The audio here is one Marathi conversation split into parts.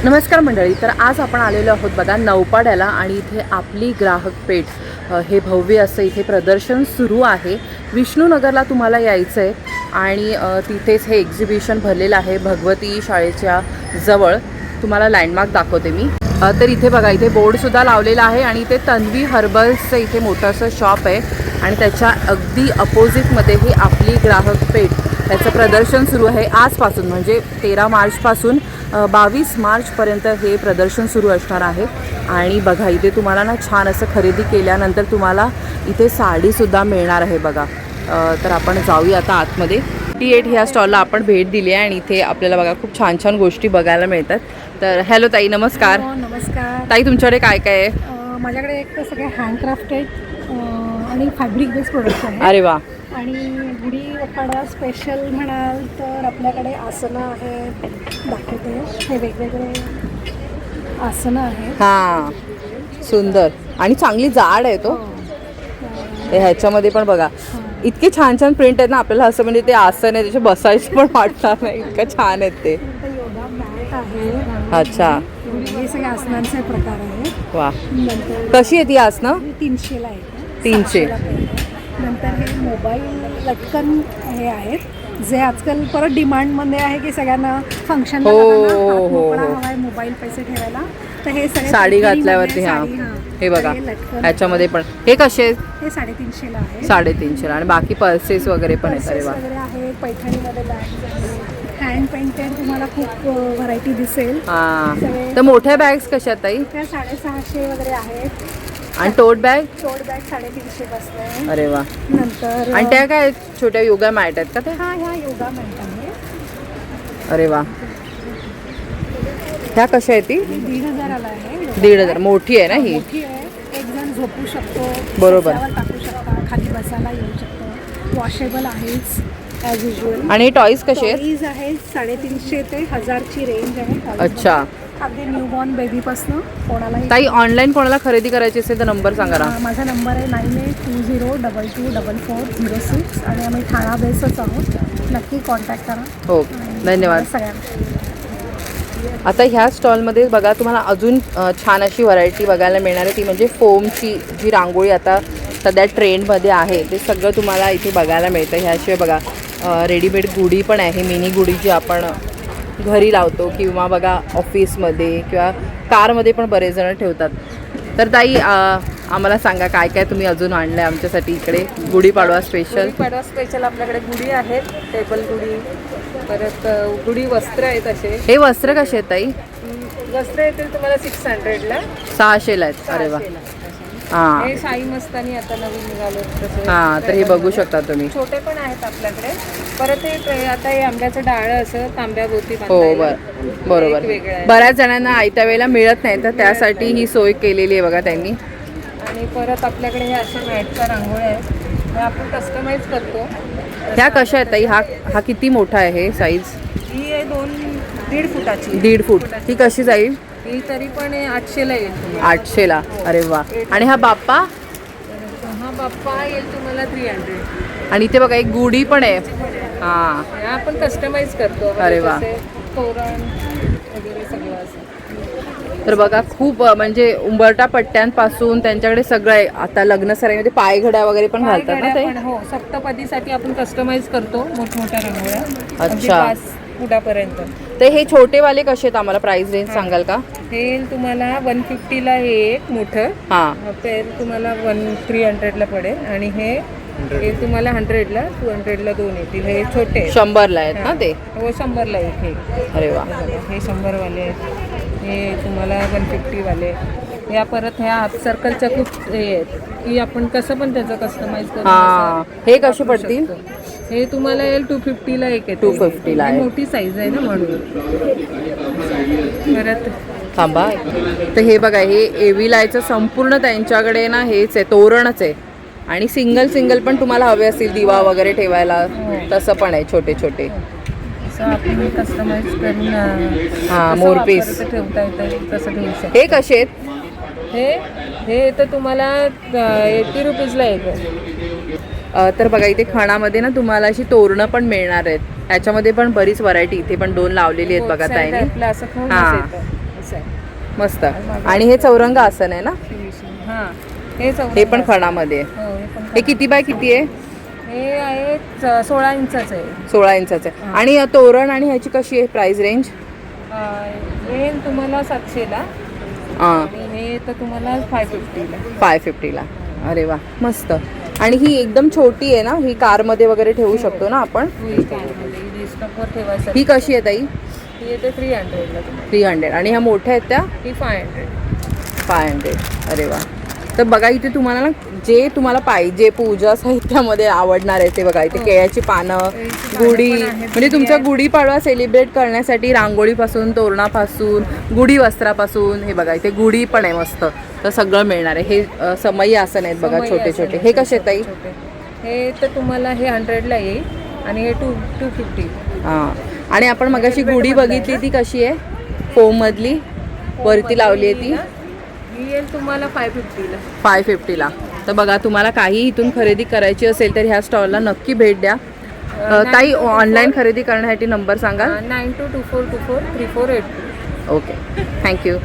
नमस्कार मंडळी. तर आज आपण आलेलो आहोत बघा नौपाड्याला आणि इथे आपली ग्राहक पेठ हे भव्य असं इथे प्रदर्शन सुरू आहे. विष्णुनगरला तुम्हाला यायचं आहे आणि तिथेच हे एक्झिबिशन भरलेलं आहे भगवती शाळेच्या जवळ. तुम्हाला लँडमार्क दाखवते मी. तर इथे बघा इथे बोर्डसुद्धा लावलेला आहे आणि इथे तन्वी हर्बल्सचं इथे मोठं असं शॉप आहे आणि त्याच्या अगदी अपोजिटमध्ये ही आपली ग्राहक पेठ याचं प्रदर्शन सुरू आहे आजपासून, म्हणजे 13 मार्चपासून 22 मार्चपर्यंत हे प्रदर्शन सुरू असणार आहे. आणि बघा इथे तुम्हाला ना छान असं खरेदी केल्यानंतर तुम्हाला इथे साडीसुद्धा मिळणार आहे बघा. तर आपण जाऊया आता आतमध्ये. 88 ह्या स्टॉलला आपण भेट दिली आहे आणि इथे आपल्याला बघा खूप छान छान गोष्टी बघायला मिळतात. तर हॅलो ताई, नमस्कार. नमस्कार ताई, तुमच्याकडे काय काय आहे? माझ्याकडे एक तर सगळे हँडक्राफ्टेड आणि फॅब्रिक बेस्ड प्रोडक्ट्स आहेत. अरे वा. आणि गुढीपाडवा स्पेशल म्हणाल तर आपल्याकडे आसनं आहेत, दाखवते. हे वेगवेगळे आसनं आहेत. हां, सुंदर आणि चांगली जाड आहे तो. ह्याच्यामध्ये पण बघा इतके छान छान प्रिंट आहेत ना, आपल्याला असं म्हणजे ते आसन आहे त्याचे बसायचं पण वाटणार नाही, इतकं छान आहेत ते. योगा मॅट आहे. अच्छा, हे सगळे आसनांचे प्रकार आहेत. वा. नंतर कशी आहे ती आसनं? 300ला आहे. 300. नंतर हे मोबाईल लटकन हे आहेत जे आजकाल परत डिमांडमध्ये आहे की सगळ्यांना फंक्शन हवाय मोबाईल पैसे ठेवायला. तर हे सगळे साडी घातल्यावरती. हां, हे बघा ह्याच्यामध्ये पण हे कसे आहेत? हे 350ला आहे. 350ला. आणि बाकी पर्सेस वगैरे पण आहेत. अरे वा. आहे. पैठणीमध्ये बॅग्स, हँड पेंटेड तुम्हाला खूप व्हरायटी दिसेल. हां, तर मोठ्या बॅग्स कशा आहेत ताई? त्या 650 वगैरे आहेत. आणि टोट बॅग? टोट बॅग 350 बसते. अरे वा. नंतर आणि त्या काय छोट्या योगा मॅट आहेत का ते? ह्या योगा मॅट आहे. अरे वा. ह्या कशा आहे ती? 1,500ला आहे. 1,500. मोठी आहे ना ही? मोठी आहे. एक जण झोपू शकतो, बरोबर. टाकू शकता, खाली बसायला येऊ शकतो. वॉशेबल आहेच ॲज युजल. आणि टॉईज कसे आहेत? टॉईज आहेत 350 ते 1000ची रेंज आहे. अच्छा. अगदी न्यूबॉर्न बेबीपासून कोणालाही. ताई, ऑनलाईन कोणाला खरेदी करायची असेल तर नंबर सांगा ना. माझा नंबर आहे 9820224406 आणि आम्ही ठाणा बेसच आहोत. नक्की कॉन्टॅक्ट करा. हो, धन्यवाद सगळ्यांना. आता ह्या स्टॉलमध्ये बघा तुम्हाला अजून छान अशी व्हरायटी बघायला मिळणार आहे. ती म्हणजे फोमची जी रांगोळी आता सध्या ट्रेंडमध्ये आहे ते सगळं तुम्हाला इथे बघायला मिळतं. ह्याशिवाय बघा रेडीमेड गुढी पण आहे. मिनी गुढी जी आपण घरी लावतो किंवा बघा ऑफिसमध्ये किंवा कारमध्ये पण बरेच जण ठेवतात. तर ताई, आम्हाला सांगा काय काय तुम्ही अजून आणलं आहे आमच्यासाठी इकडे गुढीपाडवा स्पेशल? गुढीपाडवा स्पेशल आपल्याकडे गुढी आहेत, टेबल गुढी, परत गुढी वस्त्र आहेत. असे हे वस्त्र कसे आहेत ताई? वस्त्र येतील तुम्हाला 600ला. 600ला आहेत. अरे वा. हां, हे शाही मस्तानी आता नवीन निघाले तसे. हां, तर हे बघू शकता तुम्ही. छोटे पण आहेत आपल्याकडे. परत हे आता हे आंब्याचं डाळं असं तांब्याभोवती हो, बांधायला. बरोबर. वेगळं आहे. बऱ्याच जणांना आयत्या वेळेला मिळत नाही, तर त्यासाठी ही सोय केलेली आहे बघा त्यांनी. आणि परत आपल्याकडे हे अशा मॅटच्या रांगोळ्या आहेत, हे आपण कस्टमाइज करतो. ह्या कशा आहेत ताई? हा किती मोठा आहे साईज? ही आहे 1.5 फुटाची. 1.5 फूट. ही कशी जाईल? ही तरी पण 800ला येईल तुम्हाला. 800ला. अरे वा. आणि हा बाप्पा? हा बाप्पा येईल तुम्हाला 300. आणि इथे बघा एक गुढी पण आहे. हां, हे आपण कस्टमाइज करतो. अरे वा. जसे तोरण वगैरे सगळं असं. तर बघा खूप म्हणजे उंबरटा पट्ट्यांपासून त्यांच्याकडे सगळं आहे. आता लग्न सराईमध्ये पायघड्या वगैरे पण घालतात ना ते? हो, सप्तपदीसाठी आपण कस्टमाइज करतो मोठमोठ्या रांगोळ्या. अच्छा. 5 फुटापर्यंत. तर हे छोटेवाले कसे आहेत? आम्हाला प्राइस रेंज सांगाल का? हे येईल तुम्हाला 150ला हे एक मोठं. हां, ते तुम्हाला 300ला पडेल. आणि हे तुम्हाला 100ला, 200ला 2 येतील. हे छोटे 100ला आहेत ना ते? हो, 100ला एक हे. अरे वा. हे 100वाले आहेत. हे तुम्हाला 150 वाले. या परत ह्या हाफ सर्कलच्या खूप हे आहेत की आपण कसं पण त्याचं कस्टमाइज करू. हां, हे कसे पडतील? हे तुम्हाला येईल 250ला एक आहे. 250ला आहे. मोठी साईज आहे ना म्हणून. परत थांबा. तर हे बघा, हे एव्हिलायचं संपूर्ण त्यांच्याकडे ना हेच आहे, तोरणच आहे. आणि सिंगल पण तुम्हाला हवे असतील दिवा वगैरे ठेवायला तसं पण आहे, छोटे छोटे. असं आपण कस्टमाइज करून हां, मोरपीस ठेवता येतं तसं ठेवू शकतो. हे कसे आहेत? हे तर तुम्हाला 80 रुपीजला येतं. तर बघा इथे खणामध्ये ना तुम्हाला अशी तोरणं पण मिळणार आहेत. ह्याच्यामध्ये पण बरीच व्हरायटी इथे पण 2 लावलेली आहेत बघा ताईने. असं हां, फिनिशिंगचं आहे. मस्त. आणि हे चौरंग आसन आहे ना, हां हे हे पण खणामध्ये आहे. हो हे पण हे किती बाय किती आहे? हे आहे 16 इंचाचं आहे. 16 इंचाचं आहे. आणि तोरण आणि ह्याची कशी आहे प्राइस रेंज? हे तुम्हाला 700ला हां, आणि हे तर तुम्हाला 550ला. 550ला. अरे वा, मस्त. आणि ही एकदम छोटी आहे ना, ही कारमध्ये वगैरे ठेवू शकतो ना आपण. स्टॉकवर ठेवायसाठी ही कशी आहे ताई? ही येते 300ला तुम्हाला. 300. आणि ह्या मोठ्या आहेत त्या ही 500. 500. अरे वा. तर बघा इथे तुम्हाला ना जे तुम्हाला पाहिजे पूजा साहित्यामध्ये आवडणार आहे ते बघा इथे केळ्याची पानं, गुढी, म्हणजे तुमचा गुढीपाडवा सेलिब्रेट करण्यासाठी रांगोळीपासून, तोरणापासून, गुढी वस्त्रापासून, हे बघा इथे गुढी पण आहे मस्त. तर सगळं मिळणार आहे. हे समई आसन आहेत बघा छोटे छोटे. हे कसे आहेत ताई? हे तर तुम्हाला हे 100ला येईल आणि हे 250. हां. आणि आपण मगाशी गुढी बघितली ती कशी आहे? फोममधली वरती लावली आहे ती ही येईल तुम्हाला 550ला. 550ला. तर बघा तुम्हाला काही इथून खरेदी करायची असेल तर ह्या स्टॉलला नक्की भेट द्या. ताई ऑनलाईन खरेदी करण्यासाठी नंबर सांगा. 9224243482. Okay, thank you.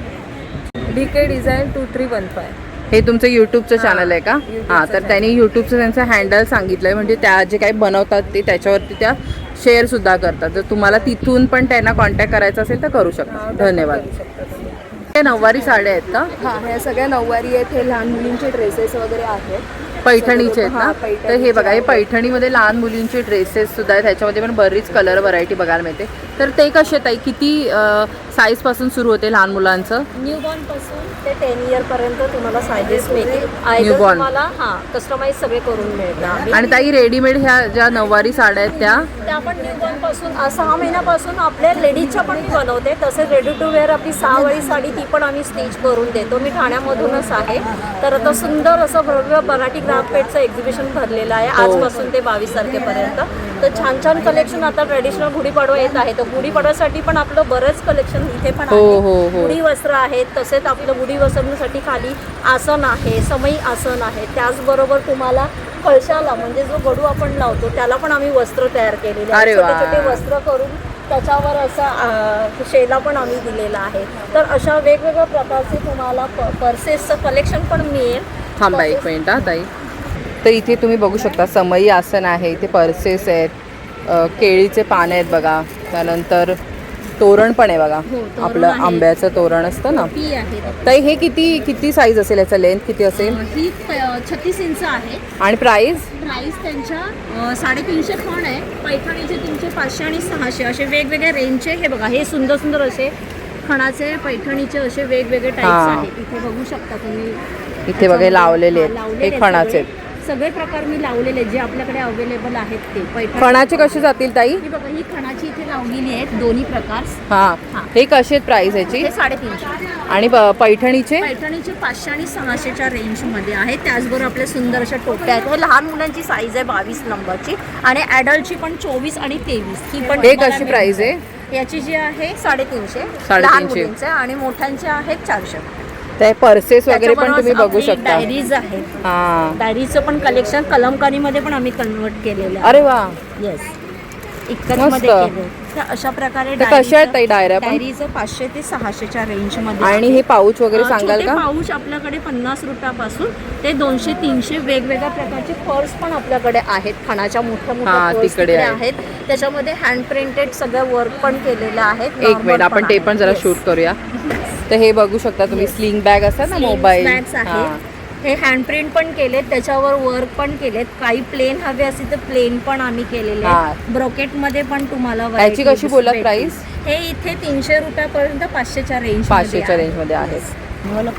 DK design 2315. हे तुमचं यूट्यूबचं चॅनल आहे का? हां, तर त्यांनी यूट्यूबचं त्यांचं हँडल सांगितलं आहे, म्हणजे त्या जे काही बनवतात ते त्याच्यावरती त्या शेअरसुद्धा करतात. जर तुम्हाला तिथून पण त्यांना कॉन्टॅक्ट करायचा असेल तर करू शकता. धन्यवाद. हे नऊवारी साड्या आहेत का? हां, ह्या सगळ्या नऊवारी आहेत. हे लहान मुलींचे ड्रेसेस वगैरे आहेत. पैठणीचे आहेत हां, ना? पैठणीचे तर हे बघा हे आहेत. पैठणीमध्ये लहान मुलींचे ड्रेसेस सुद्धा आहेत. ह्याच्यामध्ये पण बरीच कलर व्हरायटी बघायला मिळते. तर ते कसे ताई किती साईजपासून सुरू होते लहान मुलांचं? न्यूबॉर्न पासून ते 10 इयरपर्यंत तुम्हाला सायझेस मिळतील. Either Newborn. तुम्हाला कस्टमाइज सगळे करून मिळतात. आणि ताई रेडीमेड ह्या ज्या नऊवारी साड्या आहेत त्या त्या पण न्यूबॉर्न पासून 6 महिन्यापासून आपल्या लेडीजच्या पण मी बनवते. तसेच रेडी टू वेअर आपली 6वारी साडी ती पण आम्ही स्टिच करून देतो. मी ठाण्यामधूनच आहे. तर आता सुंदर असं भव्य मराठी ग्राफपेठचं एक्झिबिशन भरलेलं आहे आजपासून ते 22 तारखेपर्यंत. तर छान छान कलेक्शन आता ट्रेडिशनल गुढीपाडवा येत आहे. तर गुढीपाडव्यासाठी पण आपलं बरंच कलेक्शन इथे पण हो, आहे. हो, हो. गुढी वस्त्र आहेत. तसेच आपलं गुढी वस्त्रांसाठी खाली आसन आहे, समई आसन आहे. त्याचबरोबर तुम्हाला कळशाला म्हणजे जो गडू आपण लावतो त्याला पण आम्ही वस्त्र तयार केलेले अरे आहे. वा. छोटे छोटे वस्त्र करून त्याच्यावर असा शेला पण आम्ही दिलेला आहे. तर अशा वेगवेगळ्या प्रकारचे तुम्हाला पर्सेसचं कलेक्शन पण मिळेल. थांबा एक मिनिट हा ताई. तर इथे तुम्ही बघू शकता समई आसन आहे, इथे पर्सेस आहेत, केळीचे पाने आहेत बघा, त्यानंतर तोरण पण आहे बघा, तोरण आपलं आहे. आंब्याचं तोरण असतं ना. ती आहे. ताई हे किती साईज असेल, याचा लेंथ किती असेल ही 36 इंच आहे. आणि प्राइस? प्राईस त्यांच्या 350 खण आहे. पैठणीचे तुमचे 500 आणि 600 असे वेगवेगळ्या रेंजचे. हे बघा हे सुंदर सुंदर असे खणाचे पैठणीचे असे वेगवेगळे टाईप्स हां. आहेत. इथे बघू शकता तुम्ही. इथे बघा लावलेले आहेत, लावलेले हे आहेत खणाचे सगळे. सगळे प्रकार मी लावलेले आहेत जे आपल्याकडे अवेलेबल आहेत ते. पैठणी खणाचे कसे जातील ताई? ही बघा ही खणाची इथे लावलेली आहेत दोन्ही प्रकार. हां, हे कसे आहेत प्राइस याची? हे 350. आणि पैठणीचे? पैठणीचे 500 आणि 600च्या रेंजमध्ये आहे. त्याचबरोबर आपल्या सुंदर अशा टोप्या आहेत. हे लहान मुलांची साईज आहे 22 नंबरची आणि ॲडल्टची पण 24 आणि 23 ही पण हे तुम्हाला कशी मिळते. प्राइस आहे? याची जी आहे 350 350. लहान मुलींचे आणि मोठ्यांचे आहेत 400. ते पर्सेस वगैरे पण तुम्ही बघू शकता. डायरीज आहेत. हां, डायरीचं पण कलेक्शन कलमकारीमध्ये पण आम्ही कन्वर्ट केलेलं आहे. अरे वा, येस, मस्त. इतकंमध्ये केलं. तर अशा प्रकारे तर कशा आहेत ताई डायऱ्या पण? डायरीचं 500 ते 600च्या रेंजमध्ये. आणि हे पाऊच वगैरे सांगाल छोटे का? पाऊच आपल्याकडे 50 रुपयापासून ते 200-300 वेगवेगळ्या प्रकारचे पर्स पण आपल्याकडे आहेत. खणाच्या मोठ्या हां, मोठ्या पर्स तिकडे तिकडे आहेत. आहेत. त्याच्यामध्ये हँड प्रिंटेड सगळं वर्क पण केलेलं आहे. एक मिनिट आपण ते पण जरा शूट करूया. तर हे बघू शकता तुम्ही, स्लिंग बॅग असतात ना मोबाईल. बॅग्स आहेत. हे हँड प्रिंट पण केलेत, त्याच्यावर वर्क पण केलेत. काही प्लेन हवे असतील तर प्लेन पण आम्ही केलेले हां. आहेत. ब्रोकेटमध्ये पण तुम्हाला याची variety कशी बोललात भेटतील. प्राइस? हे इथे 300 रुपयापर्यंत 500च्या रेंज 500च्या रेंजमध्ये आहे.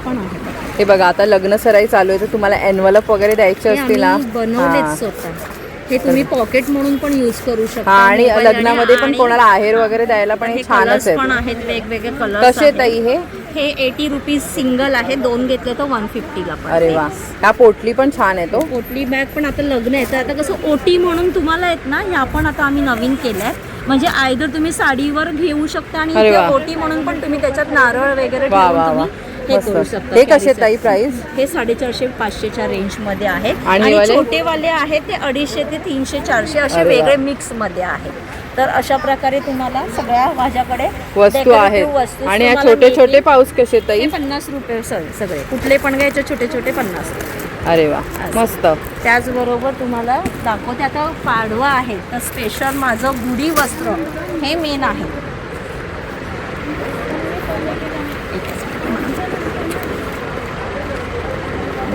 पण आहे. हे बघा आता लग्न सराई चालू आहे, तर तुम्हाला एनवलप वगैरे द्यायचे हे असतील ना. आम्ही बनवलेत हां. स्वतः. हे तुम्ही पॉकेट म्हणून पण यूज करू शकता. हां, आणि मोबाईल लग्नामध्ये पण आणि कोणाला आहेर वगैरे द्यायला पण हे छानच कलर्स पण आहे. आहेत, वेगवेगळे कलर्स. कसे ताई हे? हे 80 रुपीज सिंगल आहे. 2 घेतले तर 150ला पण. अरे वा, ह्या पोटली पण छान आहे तो. पोटली बॅग पण आता लग्न येतं. आता कसं ओटी म्हणून तुम्हाला आहेत ना, ह्या पण आता आम्ही नवीन केल्या आहेत. म्हणजे आयदर तुम्ही साडीवर घेऊ शकता आणि अरे इथे वा. ओटी म्हणून पण तुम्ही त्याच्यात नारळ वगैरे वा, ठेवून वा, तुम्ही हे मस्त. करू शकता. हे कसे carry ताई set. प्राइस? हे 450-500च्या रेंजमध्ये आहे आणि आणि वाले? छोटेवाले आहेत ते 250 ते 300-400 असे अरे वा. वेगळे मिक्समध्ये आहेत. तर अशा प्रकारे तुम्हाला सगळ्या माझ्याकडे वस्तू decorative आहेत. वस्तू आणि या तुम्हाला छोटे छोटे मिळतील. पाऊस कसे ताई? हे 50 रुपये सगळे कुठले पण घ्यायचे छोटे छोटे 50 रुपये. अरे वा मस्त. त्याचबरोबर तुम्हाला दाखवते आता पाडवा आहे तर स्पेशल माझं गुढी वस्त्र हे मेन आहे.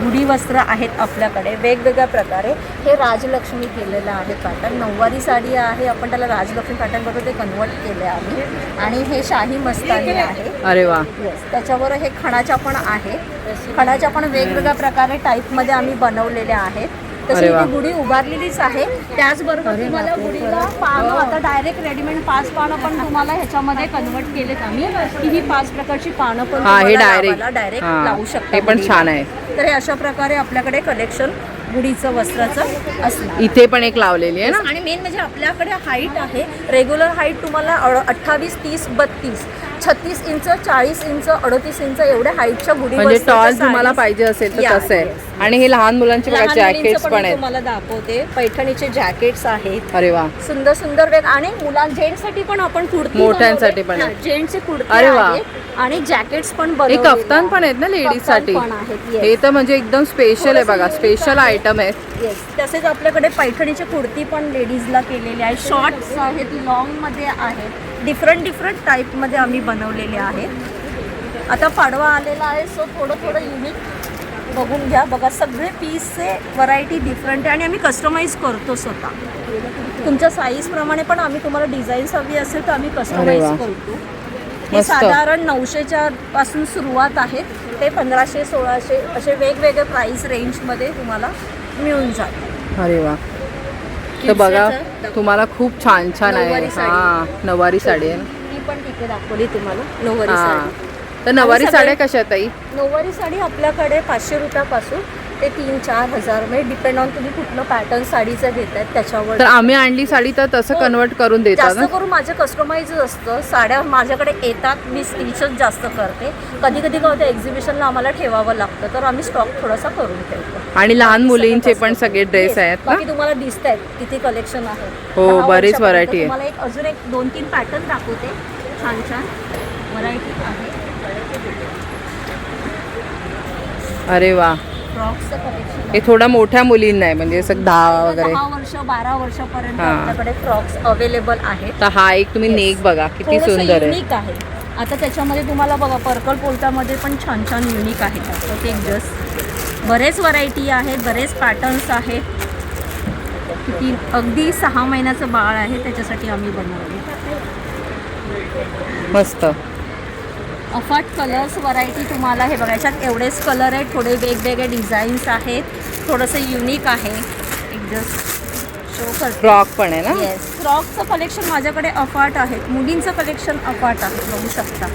गुढी वस्त्र आहेत आपल्याकडे वेगवेगळ्या प्रकारे. हे राजलक्ष्मी केलेलं आहे पॅटर्न. नऊवारी साडी आहे, आपण त्याला राजलक्ष्मी पॅटर्न बरोबर ते कन्वर्ट केले आहे. आणि हे शाही मस्तानी आहे. अरे वा. येस, त्याच्यावर हे खणाच्या पण आहे. खणाच्या पण वेगवेगळ्या प्रकारे टाईपमध्ये आम्ही बनवलेल्या आहेत. तशी अरे वा. ही गुढी उभारलेलीच आहे. त्याचबरोबर तुम्हाला गुढीला पानं आता डायरेक्ट रेडीमेड 5 पानं पण तुम्हाला ह्याच्यामध्ये कन्वर्ट केलेत आम्ही की ही 5 प्रकारची पानं पण हा, हे तुम्हाला डायरेक्ट लावू शकता. हे पण गुढीला. छान आहे. तर हे अशा प्रकारे आपल्याकडे कलेक्शन गुढीचं वस्त्राचं असणार. इथे पण एक लावलेली आहे ना. आणि मेन म्हणजे आपल्याकडे हाईट आहे. रेग्युलर हाईट तुम्हाला 28, 30, 32, 36 इंच, 40 इंच, 38 इंच एवढ्या हाईटच्या गुढी म्हणजे वस्त्राच्या टॉल साडीज तुम्हाला पाहिजे असेल तर या, तसं आहे. yes. आणि हे लहान मुलांचे बघा लहान मुलींचं जॅकेट्स पण मी आहेत. तुम्हाला दाखवते. पैठणीचे जॅकेट्स आहेत. अरे वा. सुंदर सुंदर वेग आणि जेंट्ससाठी पण आपण कुर्ती मोठ्यांसाठी पण आहे. जेंट्सचे कुर्ती अरे वा. आहेत आणि जॅकेट्स पण हे बनवलेले कफ्तान पण आहेत ना लेडीज साठी. कफ्तान पण आहेत, yes. हे तर म्हणजे एकदम स्पेशल आहे बघा. थोडंसं स्पेशल unique आहे. आयटम आहे. येस, तसेच आपल्याकडे पैठणीची कुर्ती पण लेडीजला केलेली आहे. शॉर्ट्स आहेत, लॉंगमध्ये आहेत, डिफरंट टाईपमध्ये आम्ही बनवलेले आहेत. आता पाडवा आलेला आहे सो थोडं युनिक बघून घ्या. बघा सगळे पीसचे व्हरायटी डिफरंट आहे आणि आम्ही कस्टमाइज करतो स्वतः. तुमच्या साईजप्रमाणे पण आम्ही तुम्हाला डिझाईन्स हवी असेल तर आम्ही कस्टमाइज वा. करतो. हे मस्त. साधारण 900च्या पासून सुरुवात आहेत ते 1500, 1600 असे वेगवेगळे प्राईस रेंजमध्ये तुम्हाला मिळून जातात. अरे वा. तर बघा किड्सचं तुम्हाला खूप छान छान आहे. नऊवारी साडी. हा नऊवारी साडी आहे ना. मी पण तिथे दाखवली तुम्हाला नऊवारी हा. साडी. तर नऊवारी आणि सगळे- साड्या कशा आहेत ताई? नऊवारी साडी आपल्याकडे 500 रुपयापासून ते 3-4 हजार म्हणजे डिपेंड ऑन तुम्ही कुठलं पॅटर्न साडीचं घेतायत त्याच्यावर. तर आम्ही आणली साडी तर तसं हो. कन्वर्ट करून देतात जास्त ना. करून माझं कस्टमाइज असतं. साड्या माझ्याकडे येतात, मी स्टिचच जास्त करते. कधी कधी काय होतं एक्झिबिशनला आम्हाला ठेवावं लागतं तर आम्ही स्टॉक थोडासा करून ठेवतो. आणि लहान बाकी मुलींचे सगळं पण custom. सगळे ड्रेस Yes. आहेत ना. बाकी तुम्हाला दिसत आहेत किती कलेक्शन आहे. हो, 10 बरीच वर्षापर्यंत variety आहे. तुम्हाला एक अजून एक 2-3 पॅटर्न दाखवते. छान छान व्हरायटी आहे. अरे वा. फ्रॉक्सचं कलेक्शन हे थोडा मोठ्या मुलींना आहे म्हणजे असं 10 वगैरे. 10 वर्ष 12 वर्षापर्यंत हा. आपल्याकडे फ्रॉक्स अवेलेबल आहेत. तर हा एक तुम्ही नेक बघा किती थोडंसं सुंदर आहे. युनिक आहे. आता त्याच्यामध्ये तुम्हाला बघा पर्पल पोलतामध्ये पण छान छान युनिक आहेत. प्रत्येक ड्रेस बरेच व्हरायटी आहेत, बरेच पॅटर्न्स आहेत. किती अगदी 6 महिन्याचं बाळ आहे त्याच्यासाठी आम्ही बनवले. मस्त. अफाट कलर्स व्हरायटी तुम्हाला हे बघा. याच्यात एवढेच कलर आहेत, थोडे वेगवेगळे डिझाईन्स आहेत, थोडंसं युनिक आहे. एक जस्ट शो करते. फ्रॉक पण आहे ना. येस, फ्रॉकचं कलेक्शन माझ्याकडे अफाट आहेत. मुलींचं कलेक्शन अफाट आहे, बघू शकता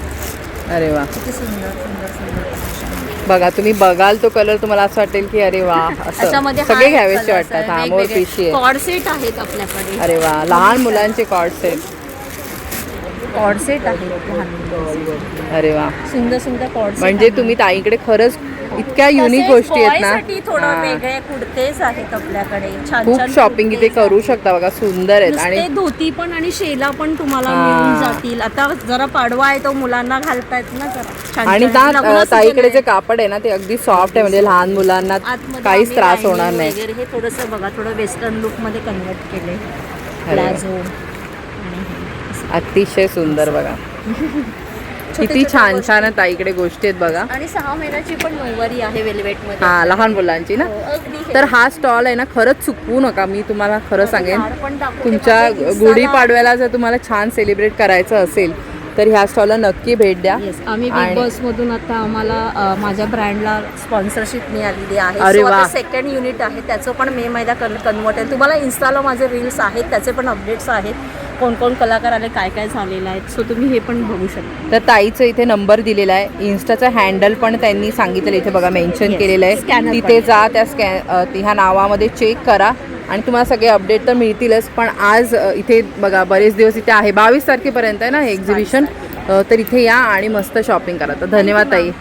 अरे वा. किती सुंदर सुंदर सुंदर कलेक्शन. बघा तुम्ही बघाल तो कलर तुम्हाला असं वाटेल की अरे वा असं त्याच्यामध्ये सगळे घ्यावेसे वाटतात. हा मोर वेगवेगळे पिशी आहे. कॉर्ड सेट आहेत आपल्याकडे. अरे वा. लहान मुलांचे कॉर्ड्स आहेत. कॉर्ड सेट आहेत लहान मुलांचे. अरे वा. सुंदर सुंदर कॉर्ड म्हणजे तुम्ही ताईकडे खरंच इतक्या युनिक गोष्टी आहेत ना. थोडं हा. वेगळे कुर्तेच आहेत आपल्याकडे. छान खूप छान शॉपिंग इथे कुर्तेज करू आहेत. शकता बघा. सुंदर आहेत. नुसते आणि धोती पण आणि शेला पण तुम्हाला हा. मिळून जातील. आता जरा पाडवा आहे तो मुलांना घालतायत ना जरा छान आणि छान. ना लग्न ताईकडे season जे आहे. कापड आहे ना ते अगदी सॉफ्ट आहे म्हणजे लहान मुलांना आतमध्ये काहीच आम्ही त्रास lining होणार नाही. वगैरे हे थोडंसं बघा थोडं वेस्टर्न लुक मध्ये कन्वर्ट केले. अरे वा. प्लाझो अतिशय सुंदर बघा. छोटे किती छोटे छान वस्तू. छान ताईकडे गोष्टी आहेत बघा. आणि 6 महिन्याची पण नऊवारी आहे वेल्वेट मध्ये. हा लहान मुलांची ना. हो, अगदी हे. तर हा स्टॉल आहे ना खरंच चुकवू नका. मी तुम्हाला खरं सांगेन झाड पण दाखवते. तुमच्या माझ्या Instaला- गुढीपाडव्याला जर तुम्हाला छान सेलिब्रेट करायचं असेल तर ह्या स्टॉलला नक्की भेट द्या. येस, आम्ही बिग आणि- बॉस मधून आता आम्हाला माझ्या ब्रँडला स्पॉन्सरशिप मिळालेली आहे. अरे So, आता वा. सेकंड युनिट आहे त्याचं पण मे महिन्यात कन्वर्ट आहे. तुम्हाला इन्स्टाला माझे रील्स आहेत त्याचे पण अपडेट्स आहेत. कोण कोण कलाकार आले काय काय झालेलं आहे. सो तुम्ही हे पण बघू शकता. तर ताईचं इथे नंबर दिलेला आहे. इन्स्टाचं हँडल पण त्यांनी सांगितलं इथे बघा मेन्शन Yes. केलेलं आहे. Scanner तिथे पण. जा त्या ह्या नावामध्ये चेक करा आणि तुम्हाला सगळे अपडेट तर मिळतीलच. पण आज इथे बघा बरेच दिवस इथे आहे. 22 तारखेपर्यंत आहे ना हे एक्झिबिशन. तर इथे या आणि मस्त शॉपिंग करा. तर धन्यवाद ताई.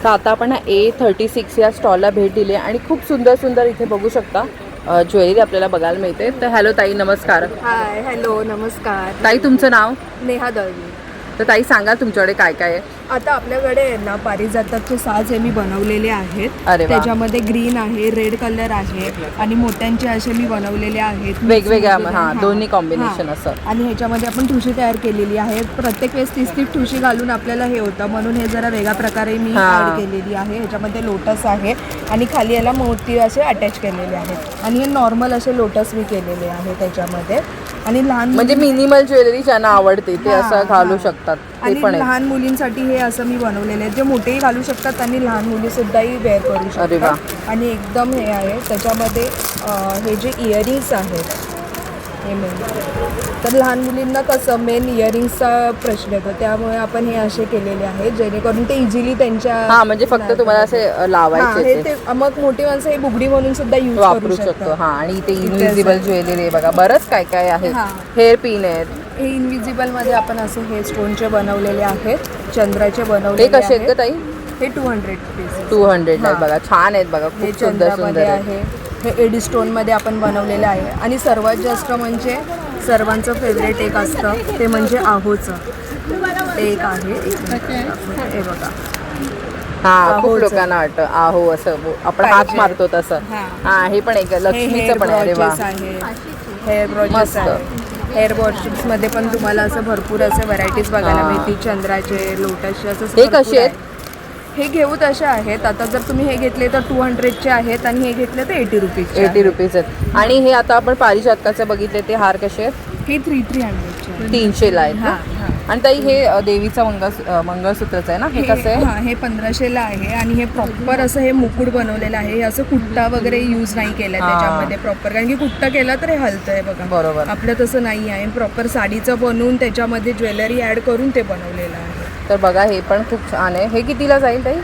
तर आता आपण A36 या स्टॉलला भेट दिली आणि खूप सुंदर सुंदर इथे बघू शकता ज्वेलरी आपल्याला बघायला मिळते. तर हॅलो ताई, नमस्कार. हाय, हॅलो, नमस्कार. ताई, तुमचं नाव? नेहा दळवी. तर ताई सांगा तुमच्याकडे काय काय आहे? आता आपल्याकडे आहे ना पारिजातकचे साज हे मी बनवलेले आहेत. अरे वा. त्याच्यामध्ये ग्रीन आहे, रेड कलर आहे आणि मोत्यांचे असे मी बनवलेले आहेत वेगवेगळ्या वगैरे. हां, दोन्ही कॉम्बिनेशन हां. असं. आणि ह्याच्यामध्ये आपण ठुशी तयार केलेली आहे. प्रत्येक वेळेस 30 ठुशी घालून आपल्याला हे होतं, म्हणून हे जरा वेगळ्या प्रकारे मी हां. ॲड केलेली आहे. ह्याच्यामध्ये लोटस आहे आणि खाली याला मोती असे अटॅच केलेले आहेत आणि हे नॉर्मल असे लोटस मी केलेले आहे त्याच्यामध्ये. आणि लहान म्हणजे मिनिमल ज्वेलरी ज्यांना आवडते ते हां, असं घालू हां. शकतात. ते आणि पण आहे. लहान मुलींसाठी हे असं मी बनवलेलं आहे, जे मोठेही घालू शकतात आणि लहान मुली सुद्धाही वेअर करू अरे वा. शकतात. आणि एकदम हे आहे त्याच्यामध्ये हे जे इयरिंग्स आहेत हे मेन, तर लहान मुलींना कसं मेन इयरिंग्सचा प्रश्न येतो, त्यामुळे आपण हे असे केलेले आहेत जेणेकरून ते इझिली त्यांच्या हा, म्हणजे फक्त तुम्हाला असे हां, लावायचे हे ते ते मग मोठी माणसं हे बुगडी म्हणून सुद्धा यूज वापरू करू शकतो. शकतात. हा, आणि इथे इथे इनविजिबल असं- ज्वेलरी आहे बघा, बरंच काय काय आहे. हां. हेअर पिन आहेत. हे इनविजिबल मध्ये आपण असे हे स्टोनचे बनवलेले आहेत, चंद्राचे हे बनवलेले कसे आहेत का ताई? हे 200 रुपीज. 200 आहेत हां. बघा, छान आहेत बघा, हे खूप सुंदर चंद्रामध्ये सुंदर आहे. आहे, हे एडी स्टोनमध्ये आपण बनवलेलं आहे. आणि सर्वात जास्त म्हणजे सर्वांचं फेवरेट एक असतं ते म्हणजे आहोचं. ते एक आहे, हे बघा. हा, खूप आहोचं. लोकांना वाटतं आहो असं आपण हात पाहिजे. मारतो तसं. हां. हा, हे पण एक हे लक्ष्मीचं हेअर पण आहे. अरे वा, ब्रॉचेस आहे, हेअर ब्रॉचेस मस्त. आहे. हेअर ब्रॉचेसमध्ये पण तुम्हाला असं भरपूर असे व्हरायटीज बघायला हां. मिळतील. चंद्राचे, लोटसचे असं हे भरपूर कसे आहेत? आहे. हे घेऊ तसे आहेत. आता जर तुम्ही हे घेतले तर 200चे आहेत आणि हे घेतले तर 80 रुपीजचे 80 रुपीज आहेत. आणि हे आता आपण पारिजातकाचे बघितले ते हार कसे आहेत? हे 300चे 300ला आहेत ना? हां, हां. आणि ताई हे देवीचं मंगळसूत्रच आहे ना? हे कसं आहे? हां, हे 1500ला आहे आणि हे प्रॉपर असं हे मुकुट बनवलेलं आहे. हे असं कुट्टा वगैरे यूज नाही केलं हां. त्याच्यामध्ये प्रॉपर, कारण की कुट्टा केला तर हे हलतंय बघा. बरोबर. आपलं तसं नाही आहे. प्रॉपर साडीचं बनवून त्याच्यामध्ये ज्वेलरी ॲड करून ते बनवलेलं आहे. तर बघा, हे पण खूप छान आहे. हे कितीला जाईल ताई?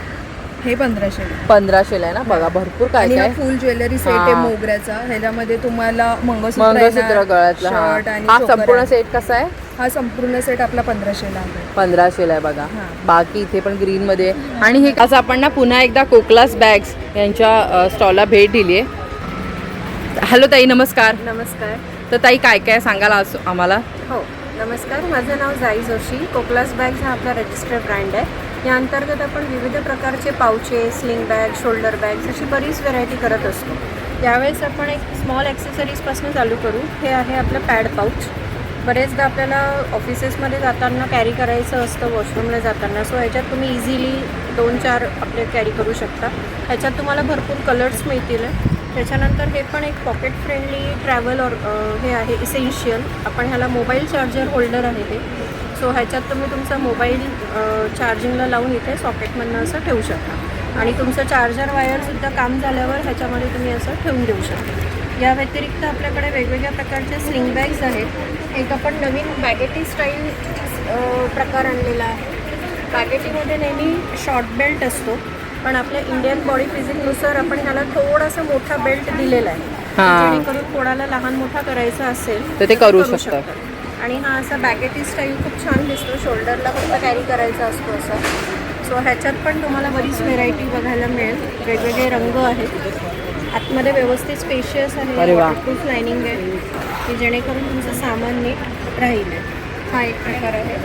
हे 1500ला. 1500ला आहे ना? बघा, भरपूर काय आणि हा काय. फुल ज्वेलरी सेट आहे हां. मोगऱ्याचा. ह्याच्यामध्ये तुम्हाला मंगळसूत्र मंगळसूत्र गळ्यातलं. शर्ट हा, आणि हा चोकर संपूर्ण आहे. सेट कसा आहे? हा संपूर्ण सेट आपला 1500ला आहे. 1500ला आहे बघा. हां. बाकी इथे पण ग्रीन मध्ये आहे. आणि हे आज आपण ना पुन्हा एकदा कोकलास बॅग्स यांच्या स्टॉलला भेट दिली आहे. हॅलो ताई, नमस्कार. नमस्कार. तर ताई, काय काय सांगाल आज आम्हाला? हो, नमस्कार. माझं नाव जाई जोशी. कोकलास बॅग्स हा आपला रजिस्टर्ड ब्रँड आहे. या अंतर्गत आपण विविध प्रकारचे pouches, sling bag, shoulder bags अशी बरीच व्हरायटी करत असतो. यावेळेस आपण एक स्मॉल ॲक्सेसरीजपासून चालू करू. हे आहे आपलं पॅड पाऊच. बरेचदा आपल्याला ऑफिसेसमध्ये जाताना कॅरी करायचं असतं, वॉशरूमला जाताना. सो ह्याच्यात तुम्ही इझिली 2-4 आपले कॅरी करू शकता. ह्याच्यात तुम्हाला भरपूर कलर्स मिळतील. त्याच्यानंतर हे पण एक पॉकेट फ्रेंडली ट्रॅव्हल हे आहे इसेन्शियल. आपण ह्याला मोबाईल चार्जर होल्डर आहे हे. सो ह्याच्यात तुम्ही तुमचा मोबाईल चार्जिंगला लावून इथे सॉकेटमधनं असं ठेवू शकता. आणि तुमचं चार्जर वायरसुद्धा काम झाल्यावर ह्याच्यामध्ये तुम्ही असं ठेवून देऊ शकता. या व्यतिरिक्त आपल्याकडे वेगवेगळ्या प्रकारचे स्लिंग बॅग्स आहेत. एक आपण नवीन बॅगेटी स्टाईल प्रकार आणलेला आहे. बॅगेटीमध्ये नेहमी शॉर्ट बेल्ट असतो, पण आपल्या इंडियन बॉडी फिजिकनुसार आपण ह्याला थोडासा मोठा बेल्ट दिलेला आहे. हां. जेणेकरून कोणाला लहान मोठा करायचा असेल तर ते करू शकतात. शकतात. आणि हा असा बॅगेटी स्टाईल खूप छान दिसतो. शोल्डरला फक्त कॅरी करायचा असतो असा. सो ह्याच्यात पण तुम्हाला बरीच व्हेरायटी बघायला मिळेल. वेगवेगळे रंग आहेत. आतमध्ये व्यवस्थित स्पेशियस आहे. अरे वा. वॉटरप्रूफ लायनिंग आहे की जेणेकरून तुमचं सामान नीट राहील. हा एक प्रकार आहे.